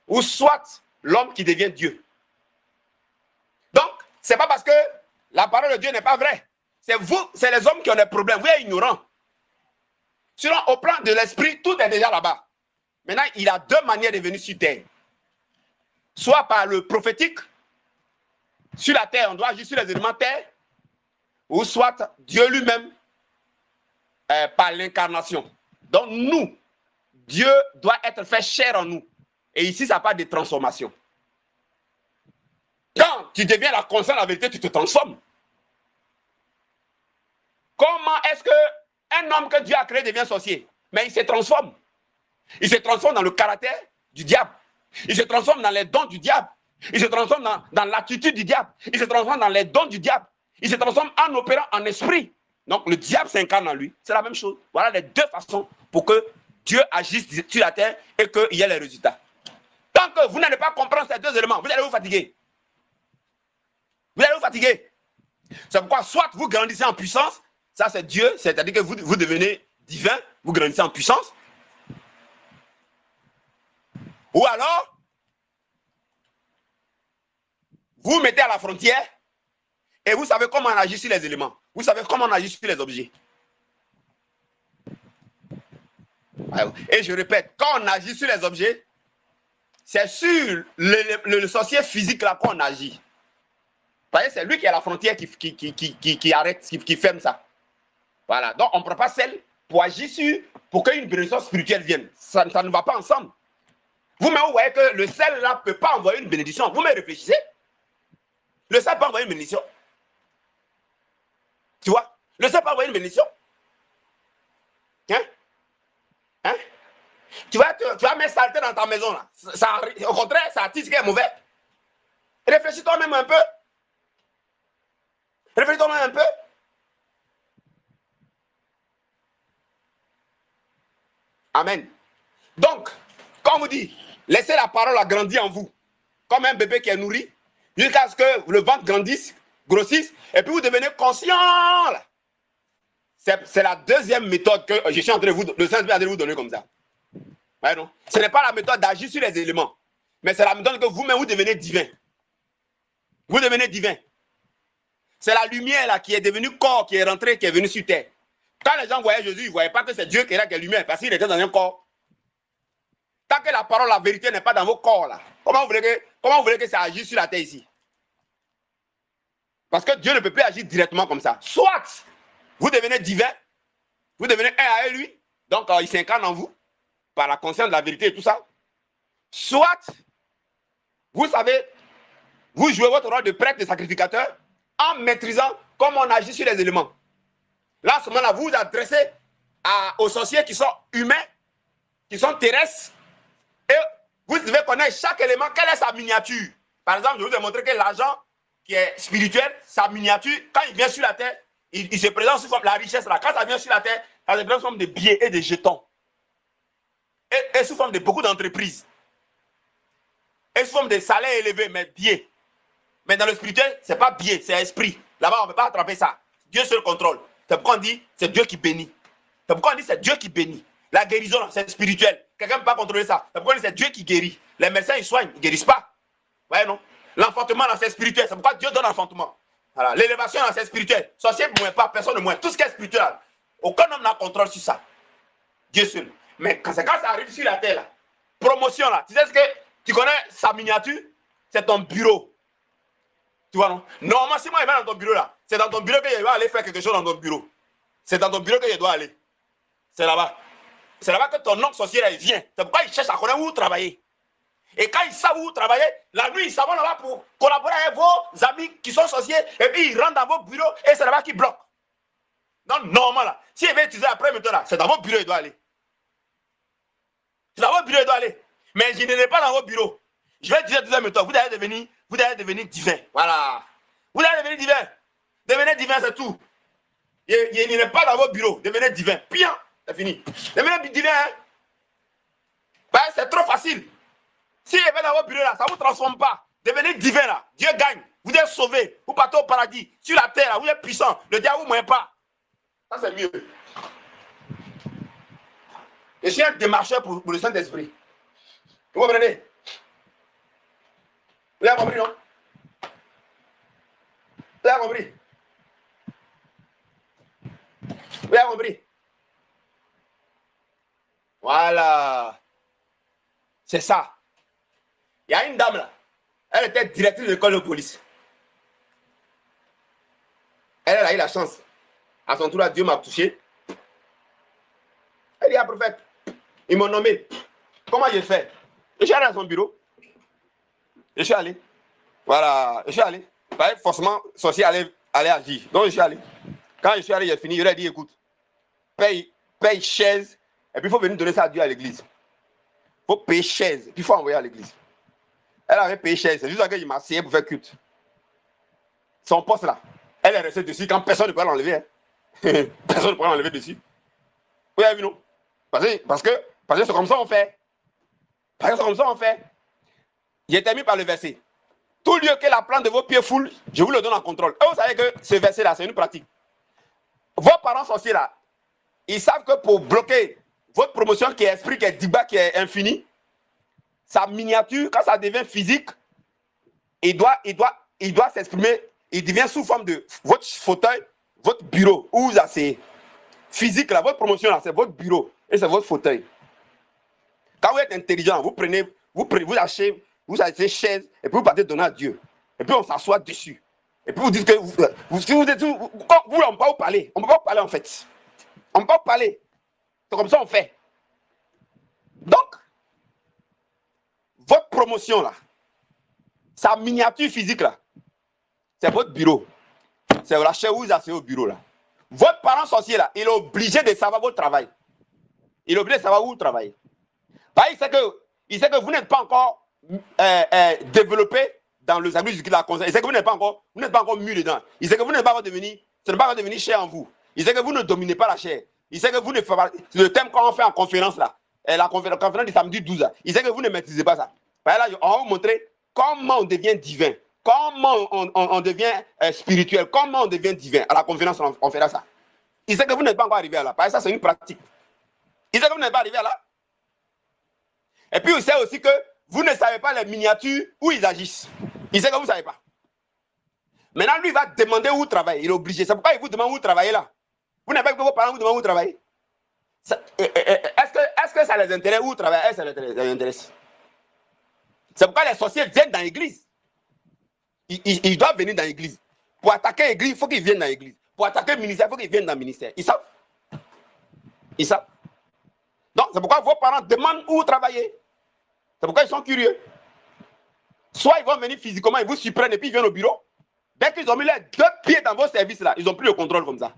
ou soit l'homme qui devient Dieu. Donc, ce n'est pas parce que la parole de Dieu n'est pas vraie. C'est vous, c'est les hommes qui ont des problèmes. Vous êtes ignorants. Sinon, au plan de l'esprit, tout est déjà là-bas. Maintenant, il a deux manières de venir sur terre. Soit par le prophétique, sur la terre, on doit agir sur les éléments terre, ou soit Dieu lui-même, par l'incarnation. Donc nous, Dieu doit être fait chair en nous. Et ici, ça parle de transformation. Quand tu deviens la conscience de la vérité, tu te transformes. Comment est-ce qu'un homme que Dieu a créé devient sorcier? Mais il se transforme. Il se transforme dans le caractère du diable. Il se transforme dans les dons du diable. Il se transforme dans l'attitude du diable. Il se transforme dans les dons du diable. Il se transforme en opérant en esprit. Donc le diable s'incarne en lui. C'est la même chose. Voilà les deux façons pour que Dieu agisse sur la terre et qu'il y ait les résultats. Tant que vous n'allez pas comprendre ces deux éléments, vous allez vous fatiguer. Vous allez vous fatiguer. C'est pourquoi soit vous grandissez en puissance, ça c'est Dieu, c'est-à-dire que vous devenez divin, vous grandissez en puissance. Ou alors, vous vous mettez à la frontière et vous savez comment on agit sur les éléments. Vous savez comment on agit sur les objets. Et je répète, quand on agit sur les objets, c'est sur le sorcier physique là qu'on agit. Vous voyez, c'est lui qui est à la frontière qui arrête, qui ferme ça. Voilà. Donc, on ne prend pas celle pour agir sur, pour qu'une bénédiction spirituelle vienne. Ça ne va pas ensemble. Vous-même, vous voyez que le sel là ne peut pas envoyer une bénédiction. Vous-même réfléchissez. Le sel peut envoyer une bénédiction. Tu vois? Le sel peut envoyer une bénédiction. Hein? Hein? Tu vas mettre saleté dans ta maison là. Au contraire, ça attise ce qui est mauvais. Réfléchis toi-même un peu. Réfléchis toi-même un peu. Amen. Donc, comme on vous dit, laissez la parole grandir en vous. Comme un bébé qui est nourri, jusqu'à ce que le ventre grandisse, grossisse, et puis vous devenez conscient. C'est la deuxième méthode que je suis en train de vous, le Saint-Esprit de vous donner comme ça. Ouais, non? Ce n'est pas la méthode d'agir sur les éléments, mais c'est la méthode que vous-même vous devenez divin. Vous devenez divin. C'est la lumière là qui est devenue corps, qui est rentrée, qui est venue sur terre. Quand les gens voyaient Jésus, ils ne voyaient pas que c'est Dieu qui est là, qui est lumière, parce qu'il était dans un corps. Tant que la parole, la vérité n'est pas dans vos corps là, comment vous voulez que ça agisse sur la terre ici? Parce que Dieu ne peut plus agir directement comme ça. Soit vous devenez divin, vous devenez un avec lui, donc il s'incarne en vous, par la conscience de la vérité et tout ça. Soit, vous savez, vous jouez votre rôle de prêtre, de sacrificateur, en maîtrisant comment on agit sur les éléments. Là, à ce moment-là, vous vous adressez aux sorciers qui sont humains, qui sont terrestres, et vous devez connaître chaque élément, quelle est sa miniature. Par exemple, je vous ai montré que l'argent qui est spirituel, sa miniature, quand il vient sur la terre, il se présente sous forme de la richesse. Là. Quand ça vient sur la terre, ça se présente sous forme de billets et de jetons. Et sous forme de beaucoup d'entreprises. Et sous forme de salaires élevés, mais billets. Mais dans le spirituel, ce n'est pas billet, c'est esprit. Là-bas, on ne peut pas attraper ça. Dieu seul contrôle. C'est pourquoi on dit, c'est Dieu qui bénit. C'est pourquoi on dit, c'est Dieu qui bénit. La guérison, c'est spirituel. Quelqu'un ne peut pas contrôler ça. C'est pourquoi on dit, c'est Dieu qui guérit. Les médecins, ils soignent, ils ne guérissent pas. Vous voyez, non? L'enfantement, c'est spirituel. C'est pourquoi Dieu donne l'enfantement. Voilà. L'élévation, c'est spirituel. Sorcier ne mouille pas, personne ne mouille. Tout ce qui est spirituel, Aucun homme n'a contrôle sur ça. Dieu seul. Mais quand ça arrive sur la terre, là, promotion, là, tu sais ce que tu connais sa miniature? C'est ton bureau. Tu vois, non? Normalement, si moi, je vais dans ton bureau, là, c'est dans ton bureau que je vais aller faire quelque chose dans ton bureau. C'est dans ton bureau que je dois aller. C'est là-bas. C'est là-bas que ton oncle sorcier, là, il vient. C'est pourquoi il cherche à connaître où vous travaillez. Et quand ils savent où vous travaillez, la nuit, ils s'en vont là-bas pour collaborer avec vos amis qui sont sorciers. Et puis, ils rentrent dans vos bureaux et c'est là-bas qu'ils bloquent. Donc, normalement, là, si il veut utiliser la première méthode, là, c'est dans vos bureaux qu'il doit aller. C'est dans vos bureaux qu'il doit aller. Mais je n'ai pas dans vos bureaux. Je vais utiliser la deuxième méthode. Vous allez devenir divin. Voilà. Vous allez devenir divin. Devenez divin, c'est tout. Il n'est pas dans vos bureaux. Devenez divin. Bien, c'est fini. Devenez divin. Hein? Ben, c'est trop facile. Si il est dans vos bureaux là, ça ne vous transforme pas. Devenez divin là. Dieu gagne. Vous êtes sauvés. Vous partez au paradis. Sur la terre là, vous êtes puissant. Le diable ne vous moine pas. Ça, c'est mieux. Je suis un démarcheur pour le Saint-Esprit. Vous comprenez? Vous avez compris, non? Vous avez compris? Vous avez compris? Voilà. C'est ça. Il y a une dame là. Elle était directrice de l'école de police. Elle a eu la chance. À son tour, là, Dieu m'a touché. Elle dit à prophète, ils m'ont nommé. Comment j'ai fait? Je suis allé à son bureau. Je suis allé. Voilà, je suis allé. Forcément, sorcier allait agir. Donc, je suis allé. Quand je suis allé, j'ai fini. Je lui ai dit, écoute, paye chaise. Et puis, il faut venir donner ça à Dieu à l'église. Il faut payer chaise. Puis, il faut envoyer à l'église. Elle avait payé chaise. C'est juste qu'il m'a essayé pour faire culte. Son poste là, elle est restée dessus quand personne ne peut l'enlever. Hein. Personne ne peut l'enlever dessus. Vous avez vu, non? Parce que c'est comme ça qu'on fait. Parce que c'est comme ça qu'on fait. J'ai terminé par le verset. Tout lieu que la plante de vos pieds foule, je vous le donne en contrôle. Et vous savez que ce verset-là, c'est une pratique. Vos parents sorciers là, ils savent que pour bloquer votre promotion qui est esprit, qui est diba, qui est infini, sa miniature, quand ça devient physique, il doit s'exprimer, il devient sous forme de votre fauteuil, votre bureau, où vous asseyez. Physique, là, votre promotion, là, c'est votre bureau et c'est votre fauteuil. Quand vous êtes intelligent, vous achetez chaise et puis vous partez donner à Dieu. Et puis on s'assoit dessus. Et puis vous dites que on ne peut pas vous parler. On ne peut pas vous parler en fait. On ne peut pas vous parler. C'est comme ça on fait. Donc, votre promotion là, sa miniature physique là, c'est votre bureau. C'est la chaise où vous asseyez au bureau là. Votre parent sorcier là, il est obligé de savoir votre travail. Il est obligé de savoir où vous travaillez. Il sait que vous n'êtes pas encore développé dans le service de la conscience. Il sait que vous n'êtes pas encore mûr dedans. Il sait que vous n'êtes pas encore devenu, ce n'est pas encore devenu chair en vous. Il sait que vous ne dominez pas la chair. Il sait que vous ne faites pas. Le thème qu'on fait en conférence là, la conférence du samedi 12 là, il sait que vous ne maîtrisez pas ça. Là, on va vous montrer comment on devient divin, comment on devient spirituel, comment on devient divin. À la conférence, on fera ça. Il sait que vous n'êtes pas encore arrivé à là. Ça, c'est une pratique. Il sait que vous n'êtes pas arrivé à là. Et puis, il sait aussi que vous ne savez pas les miniatures où ils agissent. Il sait que vous ne savez pas. Maintenant, lui, il va demander où vous travaillez. Il est obligé. C'est pourquoi il vous demande où vous travaillez là. Vous n'avez pas que vos parents vous demandent où vous travaillez. Est-ce que ça les intéresse où vous travaillez? Ça les intéresse. C'est pourquoi les sorciers viennent dans l'église. Ils doivent venir dans l'église. Pour attaquer l'église, il faut qu'ils viennent dans l'église. Pour attaquer le ministère, il faut qu'ils viennent dans le ministère. Ils savent. Ils savent. Donc, c'est pourquoi vos parents demandent où vous travaillez. C'est pourquoi ils sont curieux. Soit ils vont venir physiquement, ils vous surprennent et puis ils viennent au bureau. Dès qu'ils ont mis les 2 pieds dans vos services là, ils ont pris le contrôle comme ça.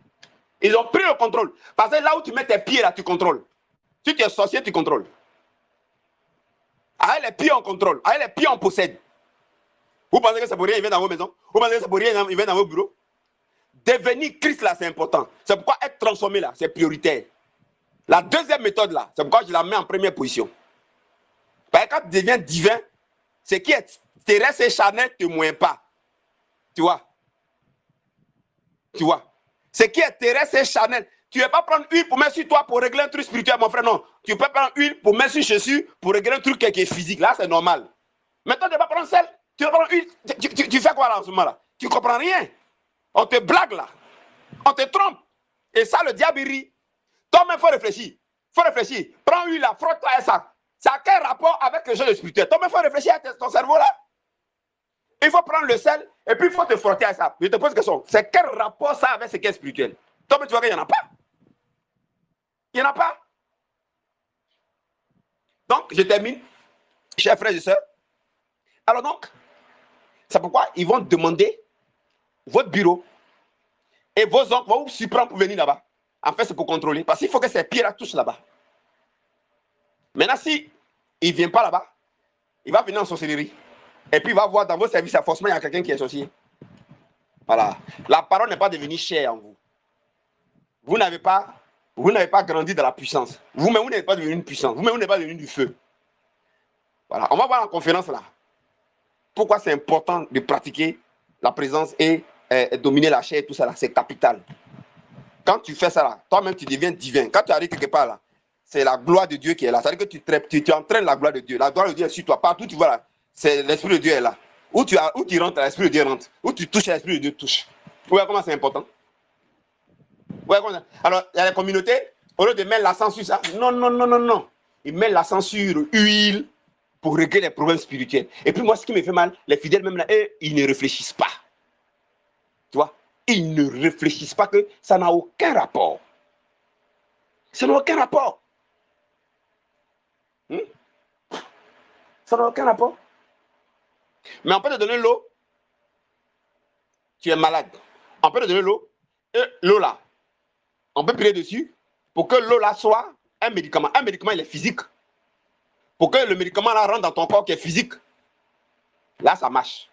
Ils ont pris le contrôle. Parce que là où tu mets tes pieds là, tu contrôles. Si tu es sorcier, tu contrôles. Avec les pieds, on contrôle. Avec les pieds, on possède. Vous pensez que c'est pour rien, ils viennent dans vos maisons? Vous pensez que c'est pour rien, ils viennent dans vos bureaux? Devenir Christ là, c'est important. C'est pourquoi être transformé là, c'est prioritaire. La deuxième méthode là, c'est pourquoi je la mets en première position. Parce que quand tu deviens divin, ce qui est terrestre et charnel ne te moine pas. Tu vois? Tu vois? Ce qui est terrestre et charnel. Tu ne vas pas prendre huile pour mettre sur toi pour régler un truc spirituel, mon frère. Non. Tu peux prendre huile pour mettre sur Jésus pour régler un truc qui est physique. Là, c'est normal. Maintenant, tu ne vas pas prendre sel. Tu vas prendre huile. Tu fais quoi là en ce moment là? Tu ne comprends rien. On te blague là. On te trompe. Et ça, le diable, il rit. Toi-même, il faut réfléchir. Il faut réfléchir. Prends lui là, frotte-toi à ça. Ça a quel rapport avec le jeu spirituel? Toi-même, il faut réfléchir à ton cerveau là. Il faut prendre le sel et puis il faut te frotter à ça. Je te pose une question. C'est quel rapport ça avec ce qui est spirituel? Toi-même, tu vois qu'il n'y en a pas. Il n'y en a pas. Donc, je termine. Chers frères et sœurs. Alors donc, c'est pourquoi ils vont demander votre bureau et vos oncles vont vous surprendre pour venir là-bas. En fait, c'est pour contrôler. Parce qu'il faut que ces pierres touchent là-bas. Maintenant, si il ne vient pas là-bas, il va venir en sorcellerie. Et puis, il va voir dans vos services, forcément, il y a quelqu'un qui est sorcier. Voilà. La parole n'est pas devenue chère en vous. Vous n'avez pas grandi dans la puissance. Vous-même, vous n'êtes pas devenu une puissance. Vous-même, vous n'êtes pas devenu du feu. Voilà. On va voir la conférence là. Pourquoi c'est important de pratiquer la présence et dominer la chair et tout ça là. C'est capital. Quand tu fais ça là, toi-même, tu deviens divin. Quand tu arrives quelque part là, c'est la gloire de Dieu qui est là. C'est-à-dire que tu entraînes la gloire de Dieu. La gloire de Dieu est sur toi. Partout tu vois là, c'est l'Esprit de Dieu est là. Où tu rentres, l'Esprit de Dieu rentre. Où tu touches, l'Esprit de Dieu touche. Vous voyez comment c'est important? Alors, il y a les communautés, au lieu de mettre l'accent sur ça, non. Ils mettent l'accent sur huile pour régler les problèmes spirituels. Et puis moi, ce qui me fait mal, les fidèles même là, eux, ils ne réfléchissent pas. Tu vois? Ils ne réfléchissent pas que ça n'a aucun rapport. Ça n'a aucun rapport. Ça n'a aucun rapport. Mais on peut te donner l'eau. Tu es malade. On peut te donner l'eau. Et l'eau là, on peut prier dessus pour que l'eau là soit un médicament. Un médicament, il est physique. Pour que le médicament là rentre dans ton corps qui est physique. Là, ça marche.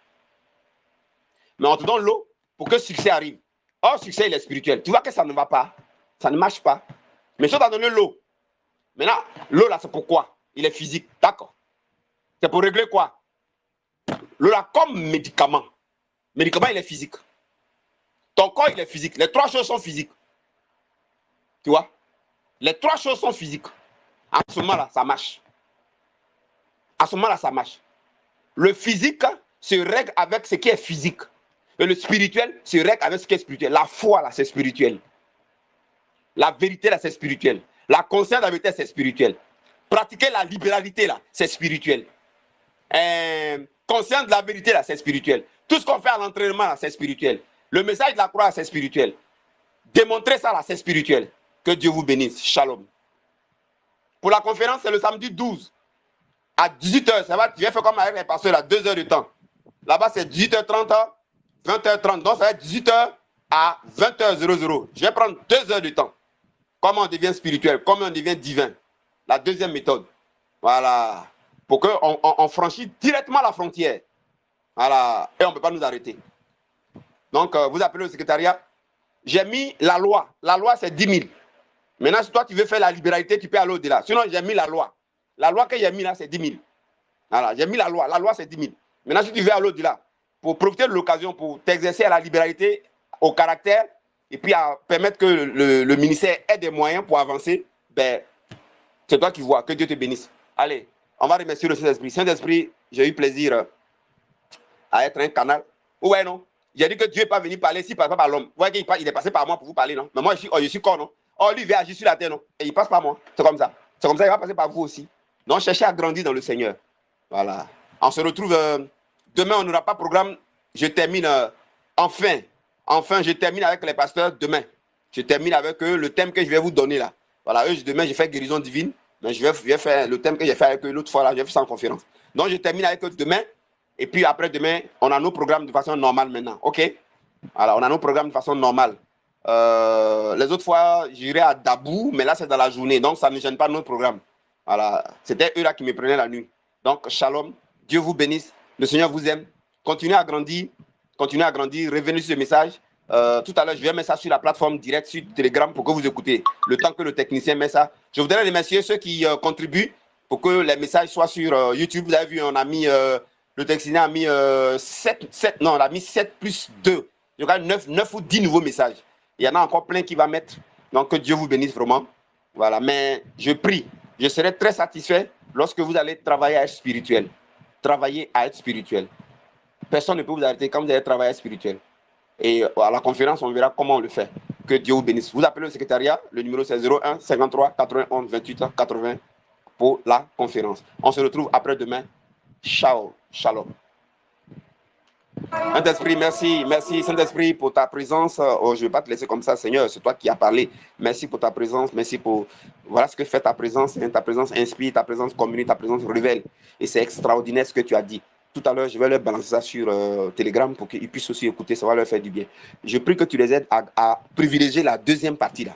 Mais on te donne l'eau pour que le succès arrive. Or, le succès, il est spirituel. Tu vois que ça ne va pas. Ça ne marche pas. Mais si on t'a donné l'eau, maintenant, l'eau là, c'est pourquoi? Il est physique. D'accord. C'est pour régler quoi? L'eau là, comme médicament. Médicament, il est physique. Ton corps, il est physique. Les trois choses sont physiques. Tu vois? Les trois choses sont physiques. À ce moment-là, ça marche. À ce moment-là, ça marche. Le physique se règle avec ce qui est physique. Et le spirituel se règle avec ce qui est spirituel. La foi, là, c'est spirituel. La vérité, là, c'est spirituel. La conscience de la vérité, c'est spirituel. Pratiquer la libéralité, là, c'est spirituel. Conscience de la vérité, là, c'est spirituel. Tout ce qu'on fait à l'entraînement, là, c'est spirituel. Le message de la croix, c'est spirituel. Démontrer ça, là, c'est spirituel. Que Dieu vous bénisse. Shalom. Pour la conférence, c'est le samedi 12. À 18h, ça va, tu viens faire comme avec les pasteurs, là, 2 heures de temps. Là-bas, c'est 18h30, 20h30. Donc, ça va être 18h à 20h00. Je vais prendre 2 heures de temps. Comment on devient spirituel, comment on devient divin. La deuxième méthode. Voilà. Pour qu'on franchisse directement la frontière. Voilà. Et on ne peut pas nous arrêter. Donc, vous appelez le secrétariat. J'ai mis la loi. La loi, c'est 10 000. Maintenant, si toi, tu veux faire la libéralité, tu peux aller au-delà. Sinon, j'ai mis la loi. La loi que j'ai mis là, c'est 10 000. Voilà, j'ai mis la loi. La loi, c'est 10 000. Maintenant, si tu veux aller au-delà, pour profiter de l'occasion, pour t'exercer à la libéralité, au caractère, et puis à permettre que le ministère ait des moyens pour avancer, ben, c'est toi qui vois. Que Dieu te bénisse. Allez, on va remercier le Saint-Esprit. Saint-Esprit, j'ai eu plaisir à être un canal. Ouais, non? J'ai dit que Dieu n'est pas venu parler s'il ne passe pas par l'homme. Vous voyez qu'il est passé par moi pour vous parler, non? Mais moi, je suis corps, non? Oh, lui, il vient agir sur la terre, non? Et il passe par moi. C'est comme ça. C'est comme ça, il va passer par vous aussi. Donc, cherchez à grandir dans le Seigneur. Voilà. On se retrouve demain, on n'aura pas de programme. Je termine enfin, je termine avec les pasteurs demain. Je termine avec eux le thème que je vais vous donner là. Voilà, demain, je fais guérison divine. Mais je vais faire le thème que j'ai fait avec eux l'autre fois là, je vais faire ça en conférence. Donc, je termine avec eux demain. Et puis après demain, on a nos programmes de façon normale maintenant. OK? Voilà, on a nos programmes de façon normale. Les autres fois, j'irai à Dabou, mais là, c'est dans la journée. Donc, ça ne gêne pas notre programme. Voilà, c'était eux là qui me prenaient la nuit. Donc, shalom. Dieu vous bénisse. Le Seigneur vous aime. Continuez à grandir. Continuez à grandir. Revenez sur ce message. Tout à l'heure, je vais mettre ça sur la plateforme directe sur Telegram pour que vous écoutez. Le temps que le technicien met ça. Je voudrais remercier ceux qui contribuent pour que les messages soient sur YouTube. Vous avez vu, on a mis... le technicien a mis 7 plus 2. Il y aura 9 ou 10 nouveaux messages. Il y en a encore plein qui va mettre. Donc, que Dieu vous bénisse vraiment. Voilà. Mais je prie. Je serai très satisfait lorsque vous allez travailler à être spirituel. Travailler à être spirituel. Personne ne peut vous arrêter quand vous allez travailler à être spirituel. Et à la conférence, on verra comment on le fait. Que Dieu vous bénisse. Vous appelez le secrétariat, le numéro c'est 01 53 91 28 80 pour la conférence. On se retrouve après-demain. Ciao, shalom. Saint-Esprit, merci, merci Saint-Esprit pour ta présence. Oh, je ne vais pas te laisser comme ça, Seigneur, c'est toi qui as parlé. Merci pour ta présence, merci pour... Voilà ce que fait ta présence. Ta présence inspire, ta présence communique, ta présence révèle. Et c'est extraordinaire ce que tu as dit. Tout à l'heure, je vais leur balancer ça sur Telegram pour qu'ils puissent aussi écouter, ça va leur faire du bien. Je prie que tu les aides à privilégier la deuxième partie là.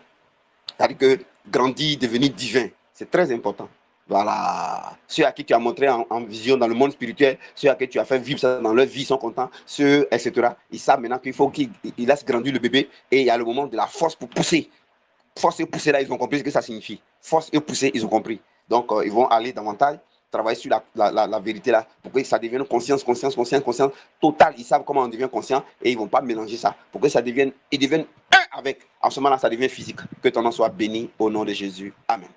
C'est-à-dire que grandir, devenir divin, c'est très important. Voilà. Ceux à qui tu as montré en vision dans le monde spirituel, ceux à qui tu as fait vivre ça dans leur vie, sont contents, ceux, etc. Ils savent maintenant qu'il faut qu'ils laissent grandir le bébé et il y a le moment de la force pour pousser. Force et pousser, là, ils ont compris ce que ça signifie. Force et pousser, ils ont compris. Donc, ils vont aller davantage travailler sur la vérité là, pour que ça devienne conscience totale. Ils savent comment on devient conscient et ils ne vont pas mélanger ça. Pour que ça devienne, ils deviennent un avec. En ce moment-là, ça devient physique. Que ton nom soit béni au nom de Jésus. Amen.